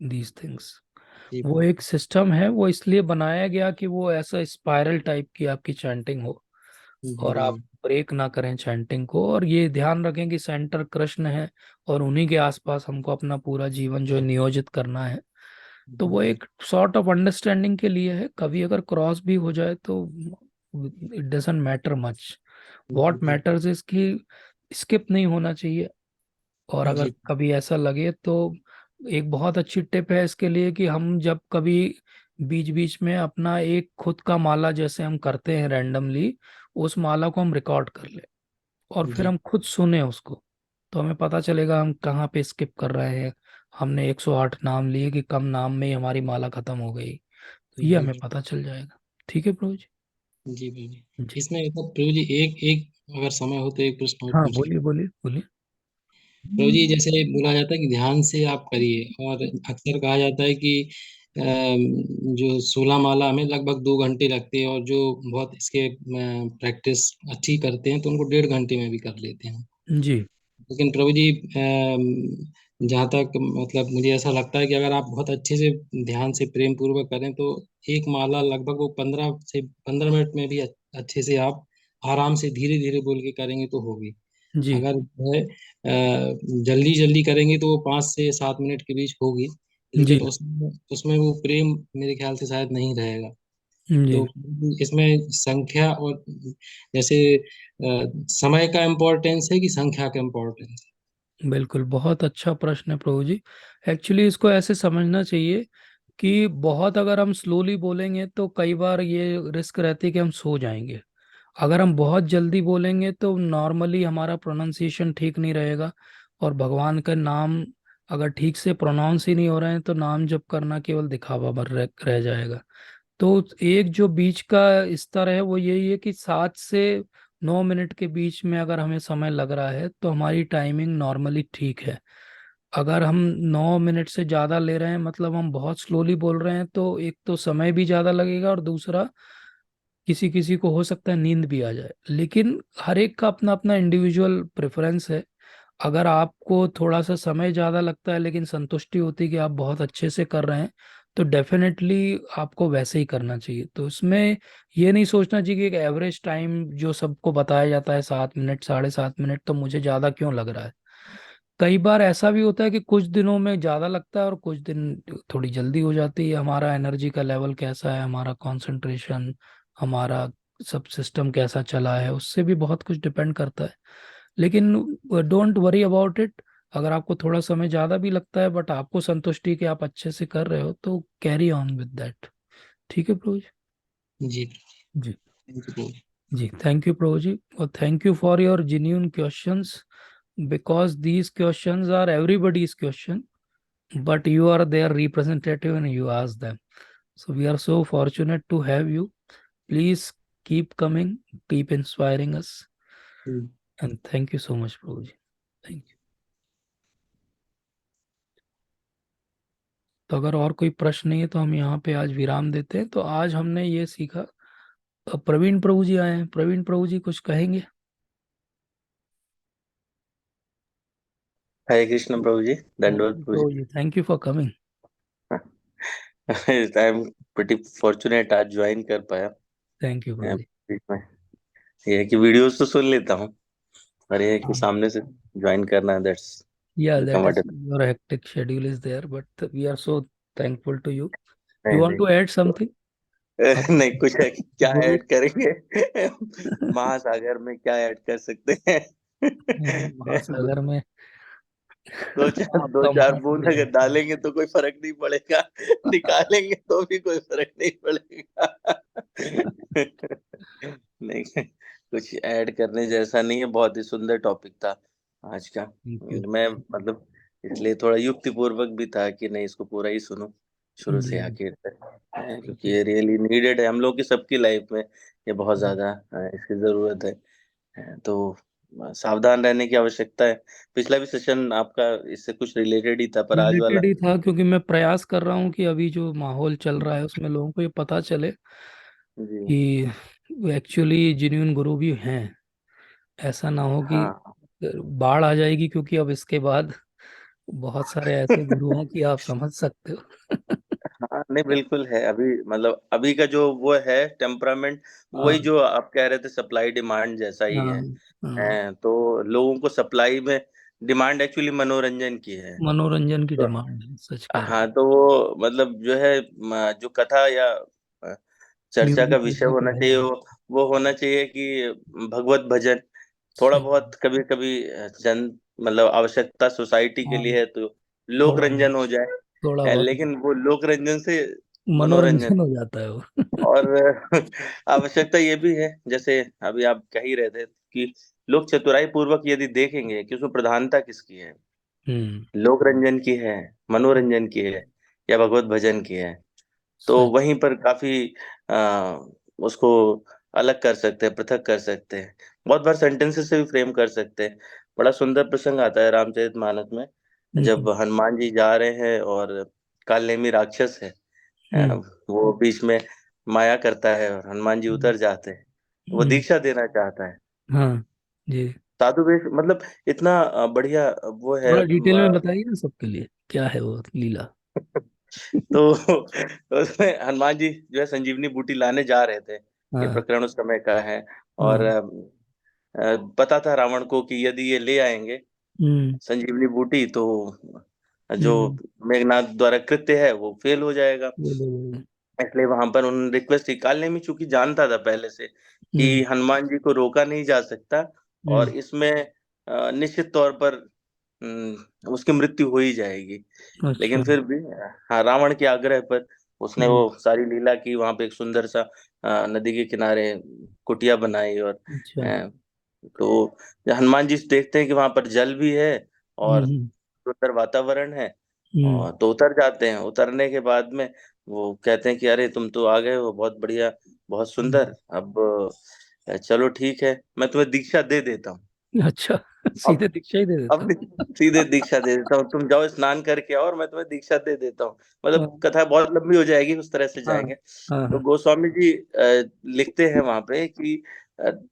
these things.
जी
वो एक सिस्टम है, वो इसलिए बनाया गया कि वो ऐसा स्पाइरल टाइप की आपकी चैंटिंग हो
जी
और आप
प्रभु
ब्रेक ना करें चैंटिंग को, और ये ध्यान रखें कि सेंटर कृष्ण है और उन्हीं के आसपास हमको अपना पूरा जीवन जो है नियोजित करना है। तो
जी
वो एक सॉर्ट ऑफ अंडरस्टैंडिंग के लिए है, कभी अगर क्रॉस भी हो जाए तो इट डजेंट मैटर मच।
जी
व्हाट मैटर्स इज कि स्किप नहीं होना चाहिए। और अगर
जी
कभी ऐसा लगे तो एक बहुत अच्छी टिप है इसके लिए कि हम जब कभी बीच बीच में अपना एक खुद का माला जैसे हम करते हैं रैंडमली, उस माला को हम रिकॉर्ड कर ले और फिर
जी
हम खुद सुने उसको, तो हमें पता चलेगा हम कहाँ पे स्किप कर रहे हैं। हमने 108 नाम लिए कि कम नाम में ही हमारी माला खत्म हो गई, तो ये
जी
हमें पता चल जाएगा। ठीक है प्रभु जी।
जी भाई।
जी।
इसमें एक प्रभु जी, एक एक अगर समय हो तो एक प्रश्न और
हाँ,
पूछ ले।
बोलिए बोलिए बोलिए।
प्रभु जी, जैसे बोला जाता है कि ध्यान से आप करिए, और अक्सर कहा जाता है कि जो 16 माला हमें लगभग 2 घंटे लगते हैं, और जो बहुत इसके प्रैक्टिस अच्छी करते हैं तो उनको 1.5 घंटे में भी कर लेते हैं।
जी
लेकिन प्रभु जी, जहाँ तक मतलब मुझे ऐसा लगता है कि अगर आप बहुत अच्छे से ध्यान से प्रेम पूर्वक करें तो एक माला लगभग वो 15 मिनट में भी अच्छे से आप आराम से धीरे धीरे बोल के करेंगे तो होगी।
जी
अगर जो है जल्दी जल्दी करेंगे तो वो 5 से 7 मिनट के बीच होगी,
जी
लेकिन उसमें उसमें वो प्रेम मेरे ख्याल से शायद नहीं रहेगा।
जी।
तो इसमें संख्या और जैसे समय का इम्पोर्टेंस है कि संख्या का इम्पोर्टेंस
बिल्कुल, बहुत अच्छा प्रश्न है प्रभु जी। एक्चुअली इसको ऐसे समझना चाहिए कि बहुत अगर हम स्लोली बोलेंगे तो कई बार ये रिस्क रहती है कि हम सो जाएंगे। अगर हम बहुत जल्दी बोलेंगे तो नॉर्मली हमारा प्रोनाउंसिएशन ठीक नहीं रहेगा, और भगवान का नाम अगर ठीक से प्रोनाउंस ही नहीं हो रहे हैं तो नाम जप करना केवल दिखावा भर रह जाएगा। तो एक जो बीच का स्तर है वो यही है कि 7 से 9 मिनट के बीच में अगर हमें समय लग रहा है तो हमारी टाइमिंग नॉर्मली ठीक है। अगर हम 9 मिनट से ज़्यादा ले रहे हैं मतलब हम बहुत स्लोली बोल रहे हैं, तो एक तो समय भी ज़्यादा लगेगा, और दूसरा किसी किसी को हो सकता है नींद भी आ जाए। लेकिन हर एक का अपना अपना इंडिविजुअल प्रेफरेंस है। अगर आपको थोड़ा सा समय ज़्यादा लगता है लेकिन संतुष्टि होती है कि आप बहुत अच्छे से कर रहे हैं, तो डेफिनेटली आपको वैसे ही करना चाहिए। तो इसमें ये नहीं सोचना चाहिए कि एक एवरेज टाइम जो सबको बताया जाता है 7 मिनट 7.5 मिनट, तो मुझे ज़्यादा क्यों लग रहा है। कई बार ऐसा भी होता है कि कुछ दिनों में ज़्यादा लगता है और कुछ दिन थोड़ी जल्दी हो जाती है। हमारा एनर्जी का लेवल कैसा है, हमारा कंसंट्रेशन, हमारा सब सिस्टम कैसा चला है, उससे भी बहुत कुछ डिपेंड करता है। लेकिन डोंट वरी अबाउट इट। अगर आपको थोड़ा समय ज़्यादा भी लगता है बट आपको संतुष्टि कि आप अच्छे से कर रहे हो, तो कैरी ऑन विद दैट। ठीक है प्रभु
जी।
जी।
थैंक यू प्रभु।
जी थैंक यू प्रभु जी, और thank you for your genuine questions, because these questions are everybody's question, but you are their representative and you ask them. So we are so fortunate to have you. Please keep coming, keep inspiring us,
hmm.
and thank you so much, Prabhuji. Thank you. तो अगर और कोई प्रश्न नहीं है तो हम यहाँ पे आज विराम देते हैं। तो आज हमने ये सीखा। प्रवीण प्रभु जी आए हैं। प्रवीण प्रभु जी कुछ कहेंगे?
हरे कृष्ण प्रभु जी,
थैंक
दंडवत
यू
प्रभु
प्रभु जी, थैंक यू फॉर कमिंग।
जी। आई एम प्रिटी फॉर्चुनेट, आज ज्वाइन कर पाया।
थैंक यू प्रभु जी।
बीच में ये है कि वीडियोस तो सुन लेता हूँ, पर ये है कि सामने से ज्वाइन करना, that's
Yeah, that
become a
is your hectic schedule is there, but we are so thankful to you. You
नहीं
want
नहीं।
to add something? अब
नहीं, कुछ है कि क्या
गुरु
ऐड करेंगे? महासागर में क्या ऐड कर सकते हैं?
महासागर में
दो
आपका
चार बूंद
महासागर
अगर
है।
डालेंगे तो कोई फर्क नहीं पड़ेगा, निकालेंगे तो भी कोई फर्क नहीं पड़ेगा। नहीं, कुछ ऐड करने जैसा नहीं है, बहुत ही सुंदर टॉपिक था आज का।
Thank you.
मैं मतलब इसलिए थोड़ा युक्ति पूर्वक भी था कि नहीं, इसको पूरा ही सुनो शुरू से
जी
आखिर तक,
थैंक
क्योंकि
यू।
ये रियली नीडेड है हम लोग की सबकी लाइफ में। ये बहुत ज्यादा इसकी जरूरत है। तो सावधान रहने की आवश्यकता है। पिछला भी सेशन आपका इससे कुछ रिलेटेड ही था, पर आज वाला
रिलेटेड ही था क्योंकि मैं प्रयास कर रहा हूँ कि अभी जो माहौल चल रहा है उसमें लोगों को ये पता चले
जी।
कि एक्चुअली जेन्युइन गुरु भी हैं। ऐसा ना हो कि
हाँ
बाढ़ आ जाएगी, क्योंकि अब इसके बाद बहुत सारे ऐसे गुरु हैं कि आप समझ सकते हो।
हाँ, नहीं बिल्कुल है। अभी मतलब अभी का जो वो है टेम्परामेंट, वही
हाँ
जो आप कह रहे थे, सप्लाई डिमांड जैसा ही
हाँ
है।
हाँ।
तो लोगों को सप्लाई में डिमांड एक्चुअली मनोरंजन की है।
मनोरंजन की
तो
डिमांड है, सच कह रहे
हाँ,
हैं।
तो वो मतलब जो है जो कथा या अ, चर्चा का
म्यूजिक
विषय
म्यूजिक
होना
है।
चाहिए, वो होना चाहिए कि भगवत भजन। थोड़ा
सही।
बहुत कभी कभी जन मतलब आवश्यकता सोसाइटी के
हाँ,
लिए है तो लोक
थोड़ा
रंजन हो जाए।
थोड़ा बहुत
लेकिन वो लोक रंजन से मनोरंजन।
मनोरंजन हो जाता है वो।
और आवश्यकता ये भी है, जैसे अभी आप कह ही रहे थे कि लोग चतुराई पूर्वक यदि देखेंगे कि उसमें प्रधानता किसकी है,
हम्म।
लोक रंजन की है, मनोरंजन की है, या भगवत भजन की है, तो
सच।
वहीं पर काफी आ, उसको अलग कर सकते हैं, पृथक कर सकते हैं, बहुत बार सेंटेंसेस से भी फ्रेम कर सकते हैं। बड़ा सुंदर प्रसंग आता है रामचरितमानस में, जब
हम्म।
हनुमान जी जा रहे हैं और कालनेमी राक्षस है,
हम्म।
वो बीच में माया करता है और हनुमान जी
हम्म।
उतर जाते हैं। वो
हम्म।
दीक्षा देना चाहता है,
हाँ जी।
साधु वेश, मतलब इतना बढ़िया वो है।
थोड़ा डिटेल में बताइए ना सबके लिए, क्या है वो लीला।
तो उसमें हनुमान जी जो है संजीवनी बूटी लाने जा रहे थे, ये
हाँ।
प्रकरण उस समय का है। और
हाँ।
पता था रावण को कि यदि ये ले आएंगे
हम्म।
संजीवनी बूटी तो जो
हम्म।
मेघनाथ द्वारा कृत्य है वो फेल हो जाएगा।
बोलो।
इसलिए वहां पर उन्होंने रिक्वेस्ट की। कालनेमी चूंकि जानता था पहले से कि
हम्म।
हनुमान जी को रोका नहीं जा सकता, और
हम्म।
इसमें निश्चित तौर पर उसकी मृत्यु हो ही जाएगी।
अच्छा।
लेकिन फिर भी हाँ, रावण के आग्रह पर उसने
हम्म।
वो सारी लीला की। वहां पे एक सुंदर सा नदी के किनारे कुटिया बनाई, और
अच्छा।
अ, तो जब हनुमान जी देखते हैं कि वहां पर जल भी है और
हम्म।
सुंदर वातावरण है,
हम्म।
और तो उतर जाते हैं। उतरने के बाद में वो कहते हैं कि अरे तुम तो आ गए हो, बहुत बढ़िया, बहुत
हम्म।
सुंदर। अब चलो ठीक है, मैं तुम्हें दीक्षा दे देता हूँ।
अच्छा,
अब
सीधे दीक्षा ही दे देता।
अब सीधे दीक्षा दे देता हूँ, तुम जाओ स्नान करके आओ और मैं तुम्हें दीक्षा दे देता हूँ। मतलब
हाँ।
कथा बहुत लंबी हो जाएगी, उस तरह से
हाँ।
जाएंगे।
हाँ।
तो
हाँ।
गोस्वामी जी लिखते हैं वहां पे कि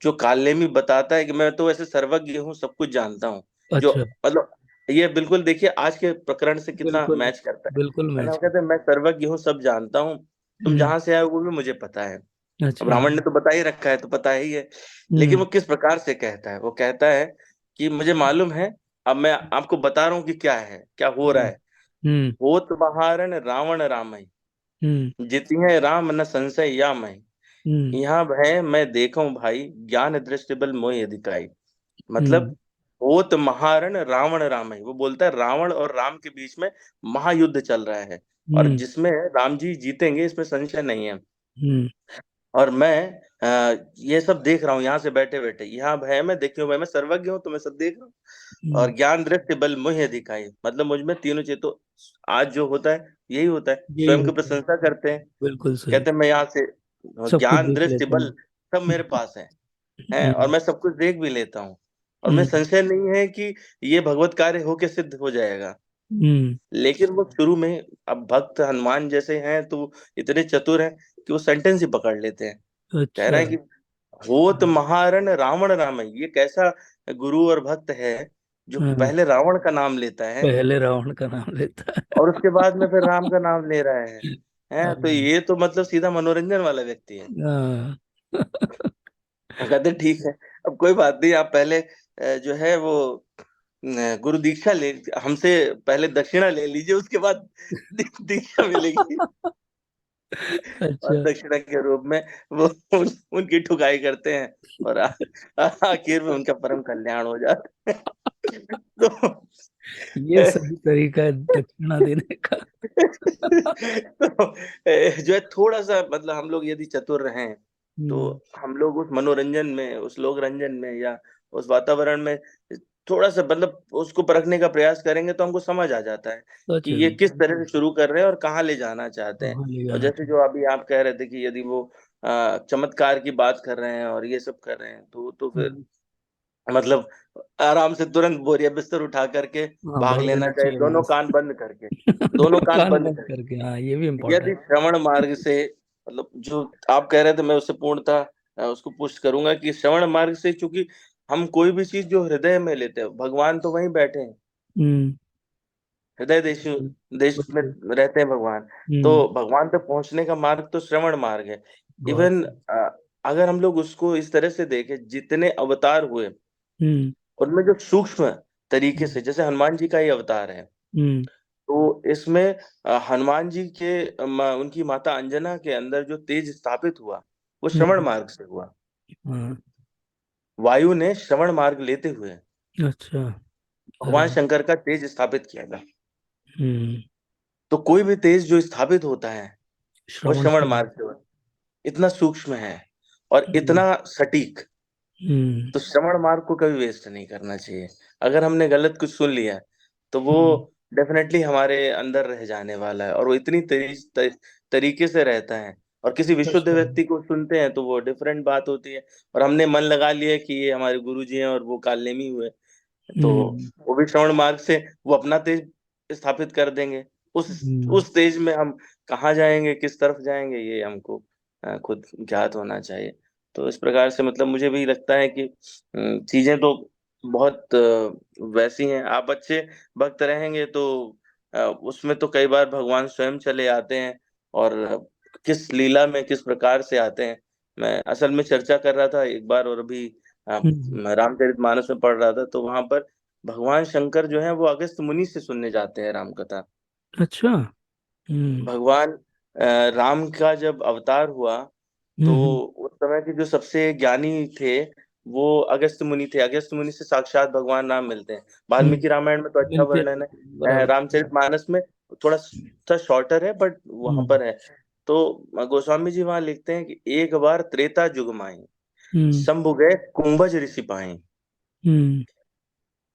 जो कालनेमी बताता है कि मैं तो वैसे सर्वज्ञ हूँ, सब कुछ जानता हूँ, जो
अच्छा।
मतलब ये बिल्कुल देखिए आज के प्रकरण से कितना
बिल्कुल।
मैच करता
बिल्कुल
है ना।
मैच
वो
कर।
कहते हैं मैं सर्वज्ञ हूँ, सब जानता हूँ, तुम
हम्म।
जहां से आए हो वो भी मुझे पता है। अब
अच्छा।
रावण ने तो बता ही रखा है तो पता ही है। लेकिन
हम्म।
वो किस प्रकार से कहता है, वो कहता है कि मुझे मालूम है, अब मैं आपको बता रहा हूँ कि क्या है, क्या हो रहा
हम्म।
है।
हम्म।
होत महारण रावण रामई,
हम्म।
जितिह राम न संशय या मई,
हम्म।
यहाँ भय मैं देखूं भाई, ज्ञान दृष्टि बल मोहि अधिकाई। मतलब
हम्म।
होत महारण रावण रामई, वो बोलता है रावण और राम के बीच में महायुद्ध चल रहा है, और
हम्म।
जिसमें राम जी जीतेंगे इसमें संशय नहीं है।
हम्म।
और मैं ये सब देख रहा हूँ यहाँ से बैठे बैठे, यहाँ भय मैं देखती भाई, मैं सर्वज्ञ हूँ तो मैं सब देख रहा हूँ।
हम्म।
और ज्ञान दृष्टि बल मुहे दिखाई, मतलब मुझ में तीनों चेतो, आज जो होता है यही होता है,
यही
स्वयं की
होता है।
प्रशंसा करते हैं।
बिल्कुल सही।
कहते हैं मैं यहाँ से
सब कुछ
ज्ञान
देख
दृष्टि
लेते
बल
हैं।
सब मेरे पास है, और
हम्म।
मैं सब कुछ देख भी लेता हूँ। और मैं
हम्म।
संशय नहीं है कि ये भगवत कार्य होके सिद्ध हो जाएगा।
हम्म।
लेकिन वो शुरू में, अब भक्त हनुमान जैसे हैं तो इतने चतुर हैं कि वो सेंटेंस ही पकड़ लेते हैं। कह
अच्छा।
रहे हैं कि होत महारण रावण राम, ये कैसा गुरु और भक्त है जो
हाँ,
पहले रावण का नाम लेता है
पहले रावण का नाम लेता है।
और उसके बाद में फिर राम का नाम ले रहा है। तो
हाँ।
ये तो मतलब सीधा मनोरंजन वाला व्यक्ति है।
हाँ।
कहते ठीक है, अब कोई बात नहीं, आप पहले जो है वो गुरु दीक्षा ले, हमसे पहले दक्षिणा ले लीजिए, उसके बाद दीक्षा मिलेगी। और
अच्छा।
दक्षिणा के रूप में वो उनकी ठुकाई करते हैं, और आखिर में उनका परम कल्याण हो जाता है। तो
ये सही तरीका है दक्षिणा देने का।
तो जो है थोड़ा सा, मतलब हम लोग यदि चतुर रहें तो
हम्म।
हम लोग उस मनोरंजन में, उस लोक रंजन में, या उस वातावरण में थोड़ा सा मतलब उसको परखने का प्रयास करेंगे तो हमको समझ आ जाता है
सच
कि
है।
ये किस तरह से शुरू कर रहे हैं और कहाँ ले जाना चाहते हैं।
कहाँ ले
और
जाना
जैसे
चाहिए।
जो अभी आप कह रहे थे कि यदि वो चमत्कार की बात कर रहे हैं और ये सब कर रहे हैं तो फिर
हम्म।
मतलब आराम से तुरंत बोरिया बिस्तर उठा करके
हाँ,
भाग
भाग
लेना
लेना
चाहिए,
चाहिए
दोनों
वहां
कान
से।
बंद करके, दोनों
दोनों
कान
कान
बंद
बंद
करके।
करके, हाँ ये भी
यदि
इम्पोर्टेंट।
श्रवण मार्ग से, मतलब जो आप कह रहे थे मैं उससे पूर्णतः उसको पुष्ट करूंगा कि श्रवण मार्ग से, चूंकि हम कोई भी चीज जो हृदय में लेते हैं, भगवान तो वहीं बैठे हैं,
हम्म।
हृदय देश
बिल्कुल।
देश में
बिल्कुल।
रहते हैं भगवान। तो
हम्म।
भगवान तक पहुंचने का मार्ग तो श्रवण मार्ग है।
बहुत
इवन
सही।
अगर हम लोग उसको इस तरह से देखें, जितने अवतार हुए
हम्म।
उनमें जो सूक्ष्म तरीके
हम्म।
से, जैसे हनुमान जी का ही अवतार है,
हम्म।
तो इसमें हनुमान जी के उनकी माता अंजना के अंदर जो तेज स्थापित हुआ वो श्रवण
हम्म।
मार्ग से हुआ।
हाँ।
वायु ने श्रवण मार्ग लेते हुए
अच्छा। अरे
भगवान
वाह।
शंकर का तेज स्थापित किया था।
हम्म।
तो कोई भी तेज जो स्थापित होता है वो
श्रवण
श्रवण
से।
मार्ग से हुआ। इतना सूक्ष्म है और
हम्म।
इतना सटीक,
हम्म।
तो श्रवण मार्ग को कभी वेस्ट नहीं करना चाहिए। अगर हमने गलत कुछ सुन लिया तो वो
हम्म।
डेफिनेटली हमारे अंदर रह जाने वाला है, और वो इतनी तरीके से रहता है और किसी विशुद्ध
अच्छा।
व्यक्ति को सुनते हैं तो वो डिफरेंट बात होती है। और हमने मन लगा लिया कि ये हमारे गुरु जी हैं और वो कालनेमी हुए, तो
हम्म।
वो भी श्रवण मार्ग से वो अपना तेज स्थापित कर देंगे।
हम्म।
उस तेज में हम कहाँ जाएंगे, किस तरफ जाएंगे, ये हमको खुद ज्ञात होना चाहिए। तो इस प्रकार से मतलब मुझे भी लगता है कि चीजें तो बहुत वैसी हैं। आप अच्छे भक्त रहेंगे तो उसमें तो कई बार भगवान स्वयं चले आते हैं, और किस लीला में किस प्रकार से आते हैं। मैं असल में चर्चा कर रहा था एक बार, और अभी
हम्म।
रामचरितमानस में पढ़ रहा था, तो वहां पर भगवान शंकर जो है वो अगस्त्य मुनि से सुनने जाते हैं राम कथा।
अच्छा। हम्म।
भगवान राम का जब अवतार हुआ, तो
हम्म।
उस समय के जो सबसे ज्ञानी थे वो अगस्त्य मुनि थे। अगस्त्य मुनि से साक्षात भगवान राम मिलते हैं। वाल्मीकि रामायण में तो अच्छा
मिलते
वर्णन है,
हैं, बराबर।
रामचरितमानस में थोड़ा सा शॉर्टर है, बट वहां
हम्म।
पर है। तो गोस्वामी जी वहां लिखते हैं कि एक बार त्रेता जुग माही,
हम्म।
शंभु गए कुंभज ऋषि पाई।
हम्म।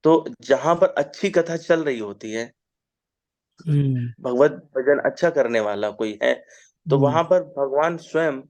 तो जहां पर अच्छी कथा चल रही होती है,
हम्म।
भगवत भजन अच्छा करने वाला कोई है, तो
हम्म।
वहां पर भगवान स्वयं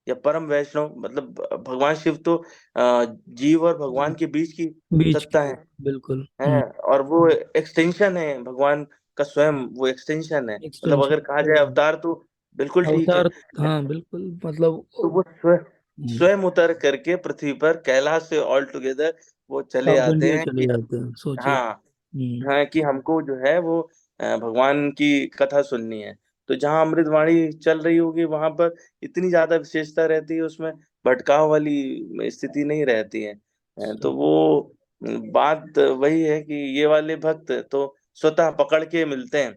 या परम वैष्णव, मतलब भगवान शिव तो जीव और भगवान के बीच की
बीच
सत्ता
की। बिल्कुल।
है, और वो एक्सटेंशन है भगवान का स्वयं, वो एक्सटेंशन है। मतलब
एक्सटेंशन।
अगर कहा जाए अवतार तो बिल्कुल ठीक है।
अवतार। हाँ, बिल्कुल, मतलब।
तो वो स्वयं
हम्म,
स्वयं उतर करके पृथ्वी पर कैलाश से ऑल टुगेदर वो चले
साउथ
आते
इंडिया
हैं
चले
कि
जाते हैं, सोचिए।
हाँ,
हम्म।
हाँ, कि हमको जो है वो भगवान की कथा सुननी है। तो जहाँ अमृतवाणी चल रही होगी वहां पर इतनी ज्यादा विशेषता रहती है, उसमें भटकाव वाली स्थिति नहीं रहती है। तो
सही।
वो बात वही है कि ये वाले भक्त तो स्वतः पकड़ के मिलते हैं,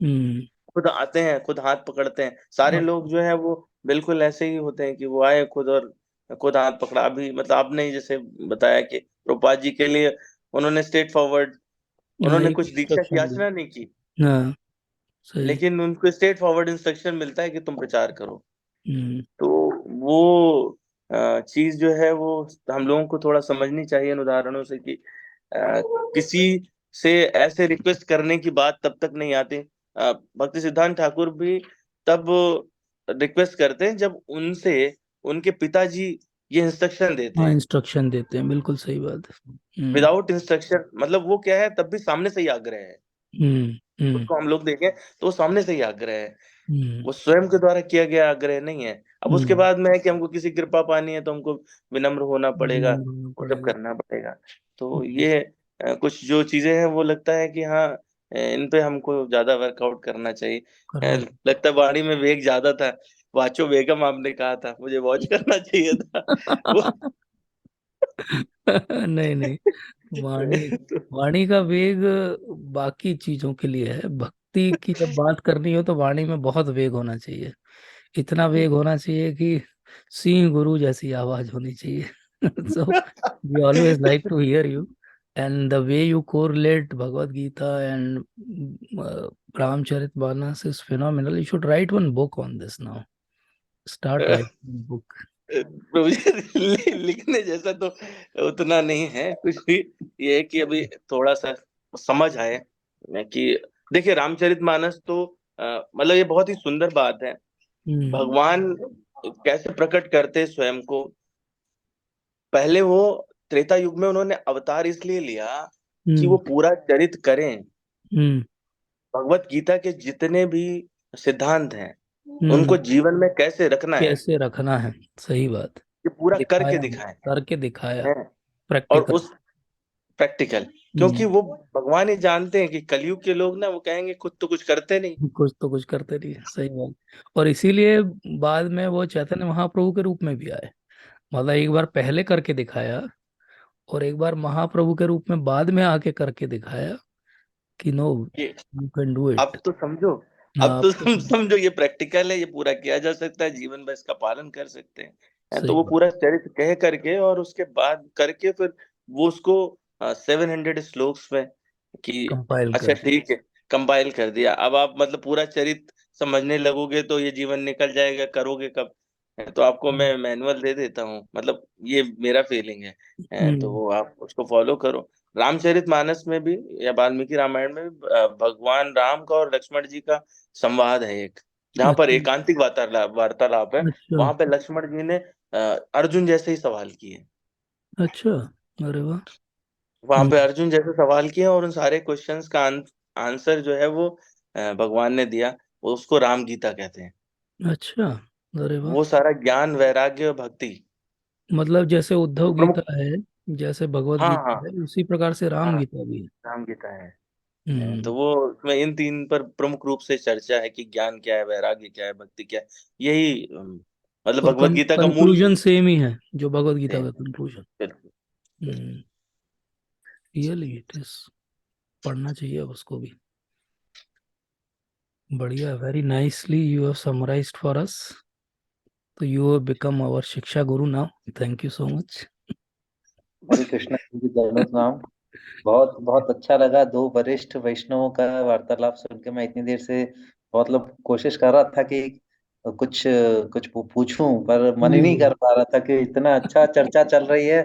हम्म।
खुद आते हैं, खुद हाथ पकड़ते हैं। सारे लोग जो है वो बिल्कुल ऐसे ही होते हैं कि वो आए खुद और खुद हाथ पकड़ा। अभी मतलब आपने ही जैसे बताया कि प्रभुपाद जी के लिए उन्होंने स्ट्रेट फॉरवर्ड,
हाँ,
उन्होंने
एक
कुछ दीक्षा की
इंस्ट्रक्शन दी।
याचना नहीं की,
हाँ। सही।
लेकिन उनको स्ट्रेट फॉरवर्ड इंस्ट्रक्शन मिलता है कि तुम प्रचार करो।
हम्म।
तो वो चीज जो है वो हम लोगों को थोड़ा समझनी चाहिए इन उदाहरणों से कि किसी से ऐसे रिक्वेस्ट करने की बात तब तक नहीं आती। भक्ति सिद्धांत ठाकुर भी तब रिक्वेस्ट करते हैं जब उनसे उनके पिताजी ये इंस्ट्रक्शन देते
हाँ,
हैं।
इंस्ट्रक्शन देते हैं, बिल्कुल सही बात है। हम्म।
विदाउट इंस्ट्रक्शन मतलब वो क्या है, तब भी सामने से ही आग्रह है।
हम्म। हम्म।
उसको हम लोग देखें तो वो सामने से ही आग्रह है,
हम्म।
वो स्वयं के द्वारा किया गया आग्रह नहीं है। अब उसके
हम्म।
बाद में है कि हमको किसी कृपा पानी है तो हमको विनम्र होना पड़ेगा,
विनम्र होना
वो सब
पड़ेगा।
करना पड़ेगा। तो
हम्म।
ये कुछ जो चीजें हैं वो लगता है कि हाँ, इन पे हमको ज्यादा वर्कआउट करना चाहिए।
करना
लगता है वाणी में वेग ज्यादा था। वाचो बेगम आपने कहा था, मुझे वॉच करना चाहिए था वो।
नहीं, नहीं। वाणी
तो,
वाणी का वेग बाकी चीजों के लिए है। भक्ति की जब बात करनी हो तो वाणी में बहुत वेग होना चाहिए। इतना वेग होना चाहिए कि सिंह गुरु जैसी आवाज होनी चाहिए। So we always like to hear you, and the way you correlate Bhagavad Gita and Ramcharitmanas is phenomenal. You should write one book on this now. Start writing a book.
प्रभु जी, लिखने जैसा तो उतना नहीं है कुछ भी। ये है कि अभी थोड़ा सा समझ आए कि देखिए रामचरितमानस तो मतलब ये बहुत ही सुंदर बात है।
हम्म।
भगवान कैसे प्रकट करते हैं स्वयं को। पहले वो त्रेता युग में उन्होंने अवतार इसलिए लिया कि वो
हम्म।
पूरा चरित्र करें,
हम्म।
भगवत गीता के जितने भी सिद्धांत हैं
हम्म।
उनको जीवन में कैसे रखना है,
कैसे रखना है। सही बात।
ये पूरा करके
दिखाया,
दिखाएं।
करके दिखाया।
है और
प्रैक्टिकल।
उस प्रैक्टिकल, क्योंकि
हम्म।
वो भगवान ही जानते हैं कि कलयुग के लोग ना वो कहेंगे खुद तो कुछ करते नहीं।
कुछ तो कुछ करते रहिए, सही बात। और इसीलिए बाद में वो चैतन्य महाप्रभु के रूप में भी आए। मतलब एक बार पहले करके दिखाया, और एक बार महाप्रभु के रूप में बाद में आके करके दिखाया कि नो,
ये
यू कैन डू इट।
अब तो समझो, अब
आप
तो
तो
समझो ये प्रैक्टिकल है, ये पूरा किया जा सकता है, जीवन में इसका पालन कर सकते हैं। तो
सही
वो
बात।
पूरा चरित्र कह करके और उसके बाद करके फिर वो उसको 700 श्लोक्स में कि
कंपाइल
अच्छा
कर।
ठीक है, कंपाइल कर दिया। अब आप मतलब पूरा चरित्र समझने लगोगे तो ये जीवन निकल जाएगा, करोगे कब? तो आपको मैं मैनुअल दे देता हूँ, मतलब ये मेरा फीलिंग है। तो
हम्म।
वो आप उसको फॉलो करो। रामचरितमानस में भी या वाल्मीकि रामायण में भी भगवान राम का और लक्ष्मण जी का संवाद है एक। जहाँ पर
अच्छा
एकांतिक वार्तालाप है,
अच्छा
वहां पे लक्ष्मण जी ने अर्जुन जैसे ही सवाल किए।
अच्छा। अरे वाह।
वहां पे
हम्म।
अर्जुन जैसे सवाल किए और उन सारे क्वेश्चंस का आंसर जो है वो भगवान ने दिया। वो उसको राम गीता कहते हैं।
अच्छा। अरे वाह।
वो सारा ज्ञान, वैराग्य और भक्ति
मतलब जैसे
जो
उद्धव
प्रमुख।
गीता है, जैसे भगवत
हाँ हाँ
गीता है, उसी प्रकार से राम
हाँ,
गीता भी है।
राम गीता है।
हम्म।
तो वो उसमें इन तीन पर प्रमुख रूप से चर्चा है कि ज्ञान क्या है, वैराग्य क्या है, भक्ति क्या है। यही मतलब
और
भगवत गीता का मूल।
कंक्लूजन सेम ही है, जो भगवत गीता
सेम
का
है,
कंक्लूजन।
बिल्कुल बिल्कुल।
हम्म। रियली इट इज, पढ़ना चाहिए अब उसको भी। बढ़िया, very nicely you have summarised for us. तो you have become our shiksha guru now. Thank you so much.
Hare Krishna ji, दंडोत नाम। बहुत बहुत अच्छा लगा, दो वरिष्ठ वैष्णवों का वार्तालाप सुन के। मैं इतनी देर से मतलब कोशिश कर रहा था कि कुछ कुछ पूछूं, पर मन ही
जी
नहीं
जी।
कर पा रहा था कि इतना अच्छा चर्चा चल रही है।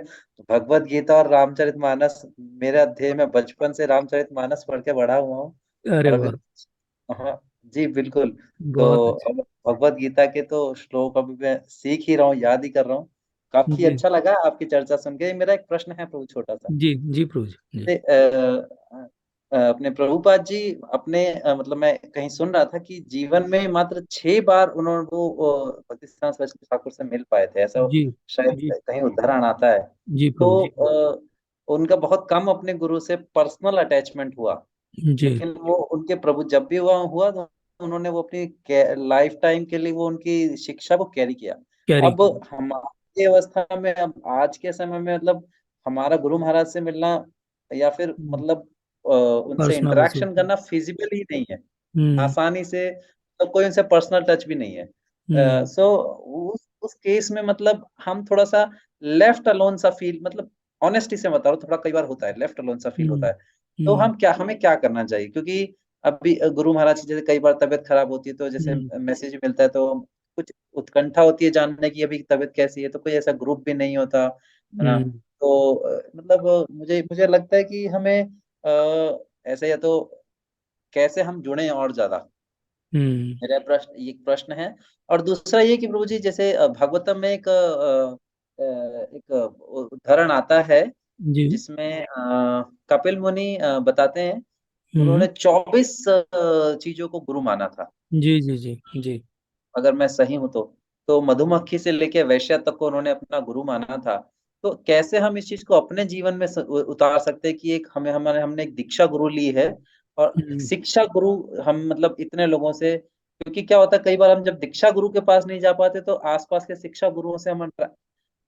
भगवत गीता और रामचरितमानस, मेरे अध्ययन में बचपन से रामचरितमानस पढ़ के बड़ा हुआ हूँ।
अरे
और अभी,
वाह,
हाँ जी बिल्कुल।
बहुत
तो
अच्छा।
अब भगवत गीता के तो श्लोक अभी मैं सीख ही रहा हूँ, याद ही कर रहा हूँ। काफी
जी
अच्छा लगा आपकी चर्चा सुन के। मेरा एक प्रश्न है प्रभु, छोटा सा।
जी जी प्रभु जी जी।
अपने प्रभुपाद जी, अपने मतलब मैं कहीं सुन रहा था कि जीवन में मात्र 6 बार उन्होंने वो भक्ति सिद्धांत सरस्वती ठाकुर से मिल पाए थे, ऐसा
जी
शायद
जी
कहीं उद्धरण आता है।
जी प्रभु
तो
जी।
उनका बहुत कम अपने गुरु से पर्सनल अटैचमेंट हुआ।
जी।
लेकिन वो उनके प्रभु जब भी हुआ हुआ तो उन्होंने वो अपनी लाइफ टाइम के लिए वो उनकी शिक्षा को कैरी किया।
कैरी
अब
किया।
हमारी अवस्था में, अब आज के समय में, मतलब हमारा गुरु महाराज से मिलना या फिर मतलब उनसे
पर्सनल
इंटरेक्शन
एसोसिएशन।
करना फिजिबल ही नहीं है
हम्म
आसानी से। तो कोई उनसे पर्सनल टच भी नहीं है।
हम्म
सो उस केस में मतलब हम थोड़ा सा लेफ्ट अलोन सा फील, मतलब ऑनेस्टी से बता रहा हूँ, थोड़ा कई बार होता है, लेफ्ट अलोन सा फील
हम्म
होता है। तो
हम्म
हमें क्या करना चाहिए? क्योंकि अभी गुरु महाराज की जैसे कई बार तबीयत खराब होती है, तो जैसे
हम्म
मैसेज मिलता है तो कुछ उत्कंठा होती है जानने की अभी तबीयत कैसी है, तो कोई ऐसा ग्रुप भी नहीं होता है ना।
हम्म
तो मतलब मुझे मुझे लगता है कि हमें ऐसे, या तो कैसे हम जुड़े और ज्यादा।
हम्म,
मेरा प्रश्न, ये एक प्रश्न है। और दूसरा ये कि प्रभु जी, जैसे भागवतम में एक उदाहरण आता है
जी
जिसमें कपिल मुनि बताते हैं,
हम्म
उन्होंने 24 चीजों को गुरु माना था,
जी जी जी जी।
अगर मैं सही हूं तो मधुमक्खी से लेके वैश्या तक को उन्होंने अपना गुरु माना था। तो कैसे हम इस चीज को अपने जीवन में उतार सकते हैं कि एक हमने एक दीक्षा गुरु ली है, और
हम्म
शिक्षा गुरु हम मतलब इतने लोगों से, क्योंकि क्या होता है कई बार हम जब दीक्षा गुरु के पास नहीं जा पाते तो आसपास के शिक्षा गुरुओं से हम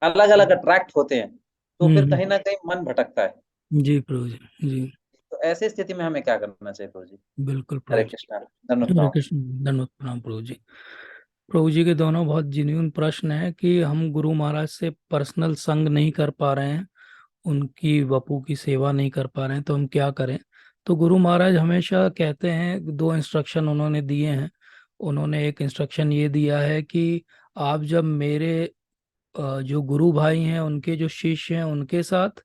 अलग अलग अट्रैक्ट होते हैं, तो फिर
हम्म,
कहीं ना कहीं मन भटकता है।
जी प्रभु जी जी।
तो ऐसी स्थिति में हमें क्या करना चाहिए प्रभु जी?
बिल्कुल प्रभु
हरे
जी।
कृष्णा, धन्यवाद।
हरे कृष्ण, धन्यवाद, प्रणाम प्रभु जी। प्रभु जी के दोनों बहुत जेन्युइन प्रश्न है कि हम गुरु महाराज से पर्सनल संग नहीं कर पा रहे हैं, उनकी वपू की सेवा नहीं कर पा रहे हैं, तो हम क्या करें। तो गुरु महाराज हमेशा कहते हैं, दो इंस्ट्रक्शन उन्होंने दिए हैं। उन्होंने एक इंस्ट्रक्शन ये दिया है कि आप जब मेरे जो गुरु भाई हैं, उनके जो शिष्य हैं, उनके साथ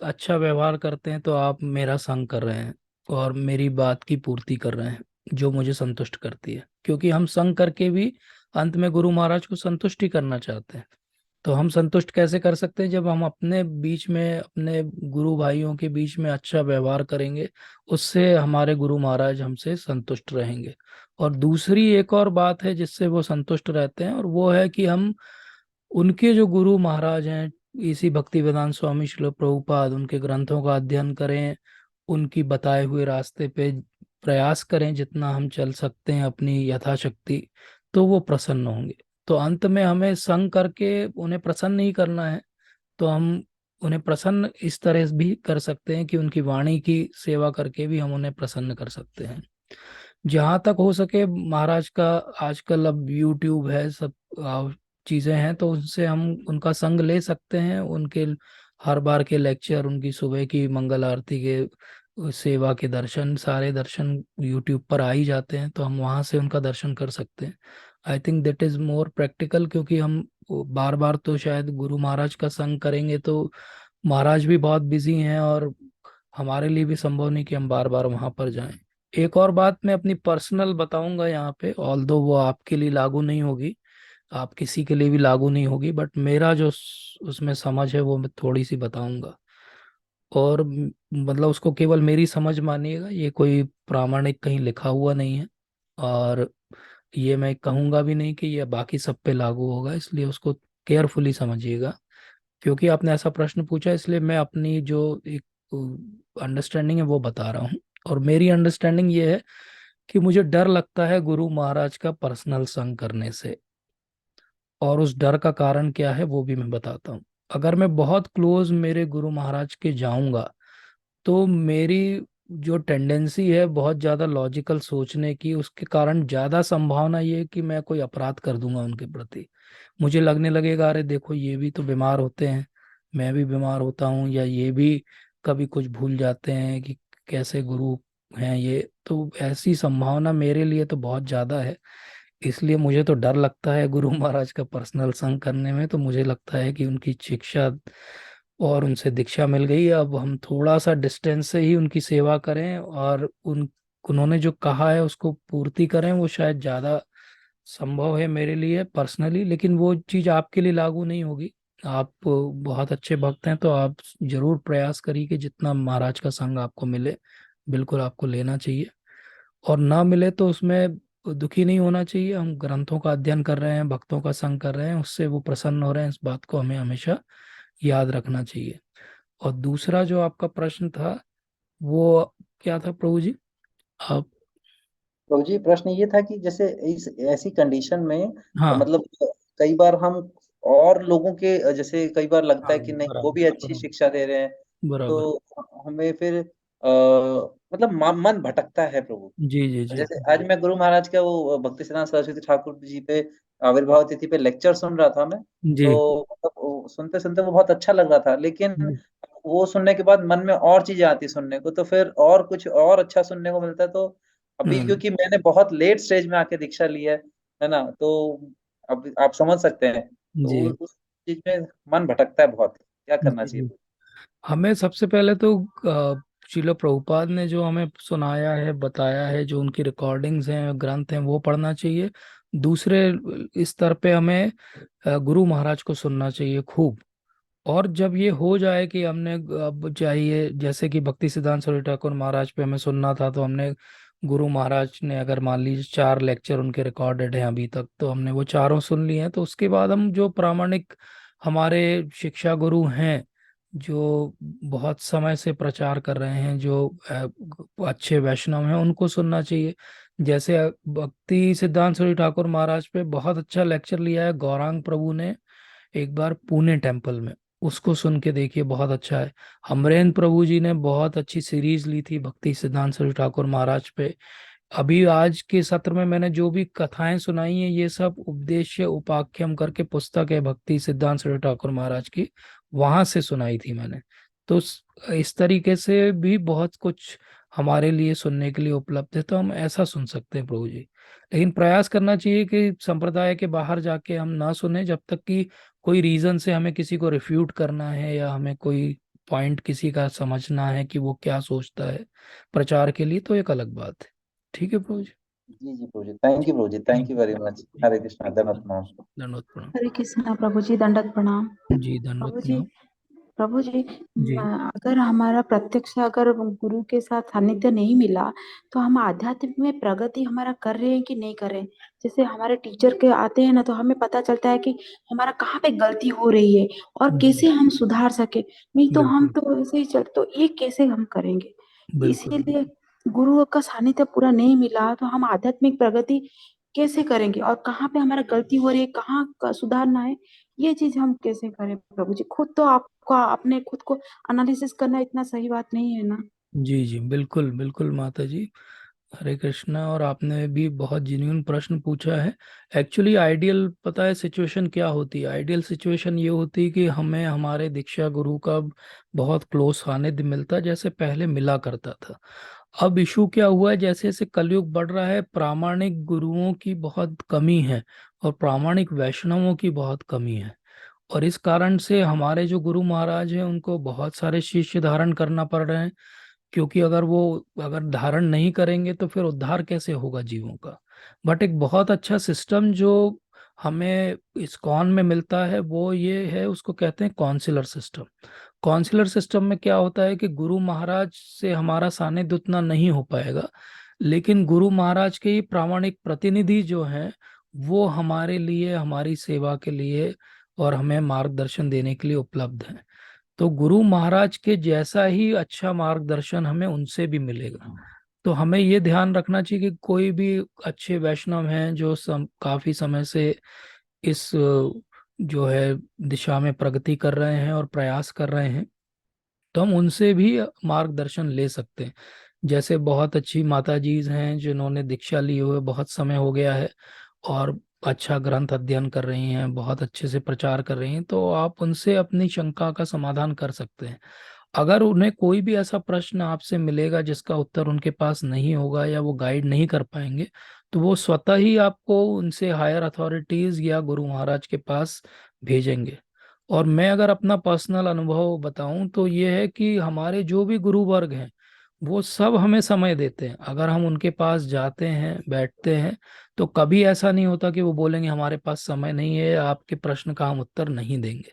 अच्छा व्यवहार करते हैं तो आप मेरा संग कर रहे हैं और मेरी बात की पूर्ति कर रहे हैं, जो मुझे संतुष्ट करती है। क्योंकि हम संग करके भी अंत में गुरु महाराज को संतुष्ट ही करना चाहते हैं। तो हम संतुष्ट कैसे कर सकते हैं? जब हम अपने बीच में, अपने गुरु भाइयों के बीच में अच्छा व्यवहार करेंगे, उससे हमारे गुरु महाराज हमसे संतुष्ट रहेंगे। और दूसरी एक और बात है जिससे वो संतुष्ट रहते हैं, और वो है कि हम उनके जो गुरु महाराज हैं, इसी भक्ति वेदांत स्वामी श्रील प्रभुपाद, उनके ग्रंथों का अध्ययन करें, उनकी बताए हुए रास्ते पे प्रयास करें जितना हम चल सकते हैं अपनी यथाशक्ति, तो वो प्रसन्न होंगे। तो अंत में हमें संग करके उन्हें प्रसन्न ही करना है। तो हम उन्हें प्रसन्न इस तरह से भी कर सकते हैं कि उनकी वाणी की सेवा करके भी हम उन्हें प्रसन्न कर सकते हैं। जहाँ तक हो सके महाराज का, आजकल अब यूट्यूब है, सब चीज़ें हैं, तो उनसे हम उनका संग ले सकते हैं। उनके हर बार के लेक्चर, उनकी सुबह की मंगल आरती के सेवा के दर्शन, सारे दर्शन यूट्यूब पर आ ही जाते हैं, तो हम वहाँ से उनका दर्शन कर सकते हैं। I think that is more practical, क्योंकि हम बार बार तो शायद गुरु महाराज का संग करेंगे तो महाराज भी बहुत बिजी हैं, और हमारे लिए भी संभव नहीं कि हम बार बार वहाँ पर जाएं। एक और बात मैं अपनी पर्सनल बताऊंगा यहाँ पे, ऑल्दो वो आपके लिए लागू नहीं होगी, आप किसी के लिए भी लागू नहीं होगी, बट मेरा जो उसमें समझ है वो मैं थोड़ी सी बताऊंगा। और मतलब उसको केवल मेरी समझ मानिएगा, ये कोई प्रामाणिक कहीं लिखा हुआ नहीं है। और ये मैं कहूँगा भी नहीं कि ये बाकी सब पे लागू होगा, इसलिए उसको केयरफुली समझिएगा। क्योंकि आपने ऐसा प्रश्न पूछा, इसलिए मैं अपनी जो एक अंडरस्टैंडिंग है वो बता रहा हूँ। और मेरी अंडरस्टैंडिंग ये है कि मुझे डर लगता है गुरु महाराज का पर्सनल संग करने से। और उस डर का कारण क्या है वो भी मैं बताता हूँ। अगर मैं बहुत क्लोज मेरे गुरु महाराज के जाऊंगा, तो मेरी जो टेंडेंसी है बहुत ज़्यादा लॉजिकल सोचने की, उसके कारण ज़्यादा संभावना ये है कि मैं कोई अपराध कर दूंगा उनके प्रति। मुझे लगने लगेगा अरे देखो ये भी तो बीमार होते हैं, मैं भी बीमार होता हूँ, या ये भी कभी कुछ भूल जाते हैं कि कैसे गुरु हैं ये। तो ऐसी संभावना मेरे लिए तो बहुत ज़्यादा है। इसलिए मुझे तो डर लगता है गुरु महाराज का पर्सनल संग करने में। तो मुझे लगता है कि उनकी शिक्षा और उनसे दीक्षा मिल गई, अब हम थोड़ा सा डिस्टेंस से ही उनकी सेवा करें, और उन्होंने जो कहा है उसको पूर्ति करें, वो शायद ज़्यादा संभव है मेरे लिए पर्सनली। लेकिन वो चीज़ आपके लिए लागू नहीं होगी। आप बहुत अच्छे भक्त हैं, तो आप जरूर प्रयास करिए कि जितना महाराज का संग आपको मिले, बिल्कुल आपको लेना चाहिए। और ना मिले तो उसमें दुखी नहीं होना चाहिए। हम ग्रंथों का अध्ययन कर रहे हैं, भक्तों का संग कर रहे हैं, उससे वो प्रसन्न हो रहे हैं, इस बात को हमें हमेशा याद रखना चाहिए। और दूसरा जो आपका प्रश्न था वो क्या था प्रभु जी? आप।
प्रभु जी प्रश्न ये था कि जैसे इस ऐसी कंडीशन में
हाँ।
मतलब कई बार हम और लोगों के जैसे कई बार लगता
हाँ
है कि नहीं वो
बराबर
भी अच्छी
बराबर
शिक्षा दे रहे हैं,
बराबर।
तो हमें फिर मतलब मन भटकता है प्रभु।
जी जी जी
जैसे आज मैं गुरु महाराज का वो भक्ति सिद्धांत सरस्वती ठाकुर जी पे आविर्भाव तिथि पे लेक्चर सुन रहा था मैं।
जी
तो मतलब सुनते सुनते वो बहुत अच्छा लग रहा था, लेकिन
जी।
वो सुनने के बाद मन में और चीजें आती सुनने को, तो फिर और कुछ और अच्छा सुनने को मिलता है। तो अभी
हम्म।
क्योंकि मैंने बहुत लेट स्टेज में आके दीक्षा ली है ना, तो अब आप समझ सकते हैं, तो
जी
उस चीज में मन भटकता है बहुत, क्या करना
जी
चाहिए?
जी। हमें सबसे पहले तो श्रील प्रभुपाद ने जो हमें सुनाया है, बताया है, जो उनकी रिकॉर्डिंग्स हैं, ग्रंथ हैं, वो पढ़ना चाहिए। दूसरे स्तर पे हमें गुरु महाराज को सुनना चाहिए खूब। और जब ये हो जाए कि हमने अब चाहिए, जैसे कि भक्ति सिद्धांत सरस्वती ठाकुर महाराज पे हमें सुनना था, तो हमने गुरु महाराज ने अगर मान लीजिए 4 लेक्चर उनके रिकॉर्डेड हैं अभी तक, तो हमने वो चारों सुन लिए हैं। तो उसके बाद हम जो प्रामाणिक हमारे शिक्षा गुरु हैं, जो बहुत समय से प्रचार कर रहे हैं, जो अच्छे वैष्णव हैं, उनको सुनना चाहिए। जैसे भक्ति सिद्धांत सरस्वती ठाकुर महाराज पे बहुत अच्छा लेक्चर लिया है गौरांग प्रभु ने एक बार पुणे टेम्पल में, उसको सुन के देखिए, बहुत अच्छा है। अमरेंद्र प्रभु जी ने बहुत अच्छी सीरीज ली थी भक्ति सिद्धांत सरस्वती ठाकुर महाराज पे। अभी आज के सत्र में मैंने जो भी कथाएं सुनाई हैं, ये सब उपदेश्य उपाख्यान करके पुस्तक है भक्ति सिद्धांत सरस्वती ठाकुर महाराज की, वहां से सुनाई थी मैंने। तो इस तरीके से भी बहुत कुछ हमारे लिए सुनने के लिए उपलब्ध है, तो हम ऐसा सुन सकते हैं प्रभु जी। लेकिन प्रयास करना चाहिए कि संप्रदाय के बाहर जाके हम ना सुने, जब तक कि कोई रीजन से हमें किसी को रिफ्यूट करना है, या हमें कोई पॉइंट किसी का समझना है कि वो क्या सोचता है प्रचार के लिए, तो एक अलग बात है। ठीक है प्रभु जी।
जी जी प्रभु जी, थैंक यू प्रभु जी, थैंक
ठीक
यू
है।
Very much.
ठीक
हरे
है।
कृष्णा,
ठीक है।
धन्यवाद प्रणाम।
दंडवत प्रणाम।
हरे कृष्णा प्रभु जी, दंडवत प्रणाम।
जी दंडवत
प्रभु जी,
प्रणाम।
प्रभु जी,
जी
अगर हमारा प्रत्यक्ष अगर गुरु के साथ सानिध्य नहीं मिला, तो हम आध्यात्मिक में प्रगति हमारा कर रहे हैं कि नहीं कर रहे हैं। जैसे हमारे टीचर के आते हैं ना, तो हमें पता चलता है कि हमारा कहाँ पे गलती हो रही है और
जी
कैसे हम सुधार सके। नहीं तो हम
बिल्कुल
तो ऐसे ही चल, तो ये कैसे हम करेंगे?
बिल्कुल।
इसीलिए गुरु का सानिध्य पूरा नहीं मिला तो हम आध्यात्मिक प्रगति कैसे करेंगे, और कहाँ पे हमारा गलती हो रही है, कहाँ सुधारना है, ये चीज हम कैसे करें? प्रभु जी, खुद तो आपको अपने खुद को एनालिसिस करना इतना सही बात नहीं है ना।
जी जी बिल्कुल बिल्कुल माता जी। हरे कृष्णा। और आपने भी बहुत जेन्युइन प्रश्न पूछा है। एक्चुअली आइडियल पता है सिचुएशन क्या होती है? आइडियल सिचुएशन ये होती है कि हमें हमारे दीक्षा गुरु का बहुत क्लोज सानिध्य मिलता जैसे पहले मिला करता था। अब इशू क्या हुआ है, जैसे जैसे कलयुग बढ़ रहा है, प्रामाणिक गुरुओं की बहुत कमी है, और प्रामाणिक वैष्णवों की बहुत कमी है। और इस कारण से हमारे जो गुरु महाराज हैं उनको बहुत सारे शिष्य धारण करना पड़ रहे हैं। क्योंकि अगर धारण नहीं करेंगे तो फिर उद्धार कैसे होगा जीवों का। बट एक बहुत अच्छा सिस्टम जो हमें इस्कॉन में मिलता है वो ये है, उसको कहते हैं काउंसिलर सिस्टम। काउंसिलर सिस्टम में क्या होता है कि गुरु महाराज से हमारा सानिध्य उतना नहीं हो पाएगा, लेकिन गुरु महाराज के ही प्रामाणिक प्रतिनिधि जो हैं वो हमारे लिए, हमारी सेवा के लिए और हमें मार्गदर्शन देने के लिए उपलब्ध हैं। तो गुरु महाराज के जैसा ही अच्छा मार्गदर्शन हमें उनसे भी मिलेगा। तो हमें ये ध्यान रखना चाहिए कि कोई भी अच्छे वैष्णव हैं जो काफी समय से इस जो है दिशा में प्रगति कर रहे हैं और प्रयास कर रहे हैं, तो हम उनसे भी मार्गदर्शन ले सकते हैं। जैसे बहुत अच्छी माता जी हैं जिन्होंने दीक्षा ली हुए बहुत समय हो गया है और अच्छा ग्रंथ अध्ययन कर रही हैं, बहुत अच्छे से प्रचार कर रही हैं, तो आप उनसे अपनी शंका का समाधान कर सकते हैं। अगर उन्हें कोई भी ऐसा प्रश्न आपसे मिलेगा जिसका उत्तर उनके पास नहीं होगा या वो गाइड नहीं कर पाएंगे, तो वो स्वतः ही आपको उनसे हायर अथॉरिटीज या गुरु महाराज के पास भेजेंगे। और मैं अगर अपना पर्सनल अनुभव बताऊं तो ये है कि हमारे जो भी गुरु वर्ग हैं वो सब हमें समय देते हैं। अगर हम उनके पास जाते हैं, बैठते हैं, तो कभी ऐसा नहीं होता कि वो बोलेंगे हमारे पास समय नहीं है, आपके प्रश्न का हम उत्तर नहीं देंगे।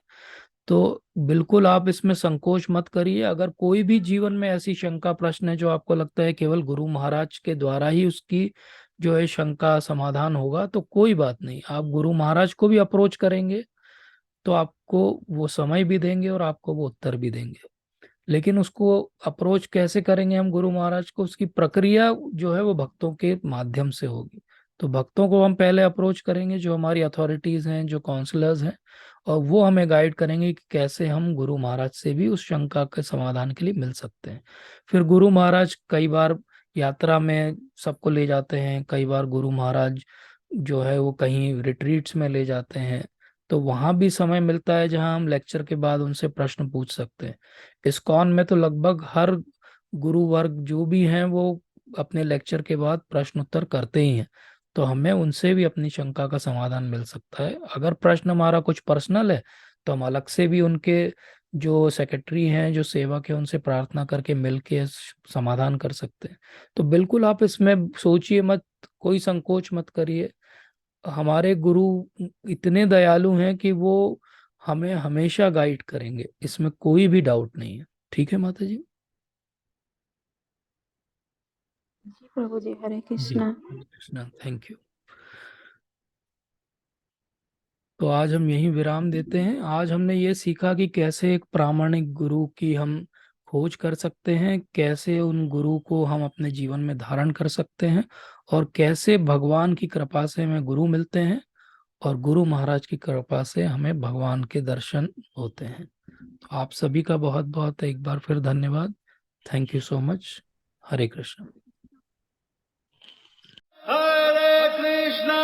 तो बिल्कुल आप इसमें संकोच मत करिए। अगर कोई भी जीवन में ऐसी शंका प्रश्न है जो आपको लगता है केवल गुरु महाराज के द्वारा ही उसकी जो है शंका समाधान होगा, तो कोई बात नहीं, आप गुरु महाराज को भी अप्रोच करेंगे तो आपको वो समय भी देंगे और आपको वो उत्तर भी देंगे। लेकिन उसको अप्रोच कैसे करेंगे हम गुरु महाराज को, उसकी प्रक्रिया जो है वो भक्तों के माध्यम से होगी। तो भक्तों को हम पहले अप्रोच करेंगे, जो हमारी अथॉरिटीज हैं, जो काउंसलर्स हैं, और वो हमें गाइड करेंगे कि कैसे हम गुरु महाराज से भी उस शंका के समाधान के लिए मिल सकते हैं। फिर गुरु महाराज कई बार यात्रा में सबको ले जाते हैं, कई बार गुरु महाराज जो है वो कहीं रिट्रीट्स में ले जाते हैं, तो वहां भी समय मिलता है जहां हम लेक्चर के बाद उनसे प्रश्न पूछ सकते हैं। इस्कॉन में तो लगभग हर गुरु वर्ग जो भी हैं वो अपने लेक्चर के बाद प्रश्न उत्तर करते ही हैं, तो हमें उनसे भी अपनी शंका का समाधान मिल सकता है। अगर प्रश्न हमारा कुछ पर्सनल है तो हम अलग से भी उनके जो सेक्रेटरी हैं, जो सेवक है, उनसे प्रार्थना करके मिल के समाधान कर सकते हैं। तो बिल्कुल आप इसमें सोचिए मत, कोई संकोच मत करिए। हमारे गुरु इतने दयालु हैं कि वो हमें हमेशा गाइड करेंगे, इसमें कोई भी डाउट नहीं है। ठीक है माता जी?
जी प्रभु जी, हरे
जी,
कृष्णा।
Krishna, thank you. तो आज हम यहीं विराम देते हैं। आज हमने ये सीखा कि कैसे एक प्रामाणिक गुरु की हम खोज कर सकते हैं, कैसे उन गुरु को हम अपने जीवन में धारण कर सकते हैं, और कैसे भगवान की कृपा से हमें गुरु मिलते हैं और गुरु महाराज की कृपा से हमें भगवान के दर्शन होते हैं। तो आप सभी का बहुत बहुत एक बार फिर धन्यवाद। Thank you so much. Hare Krishna.
Hare Krishna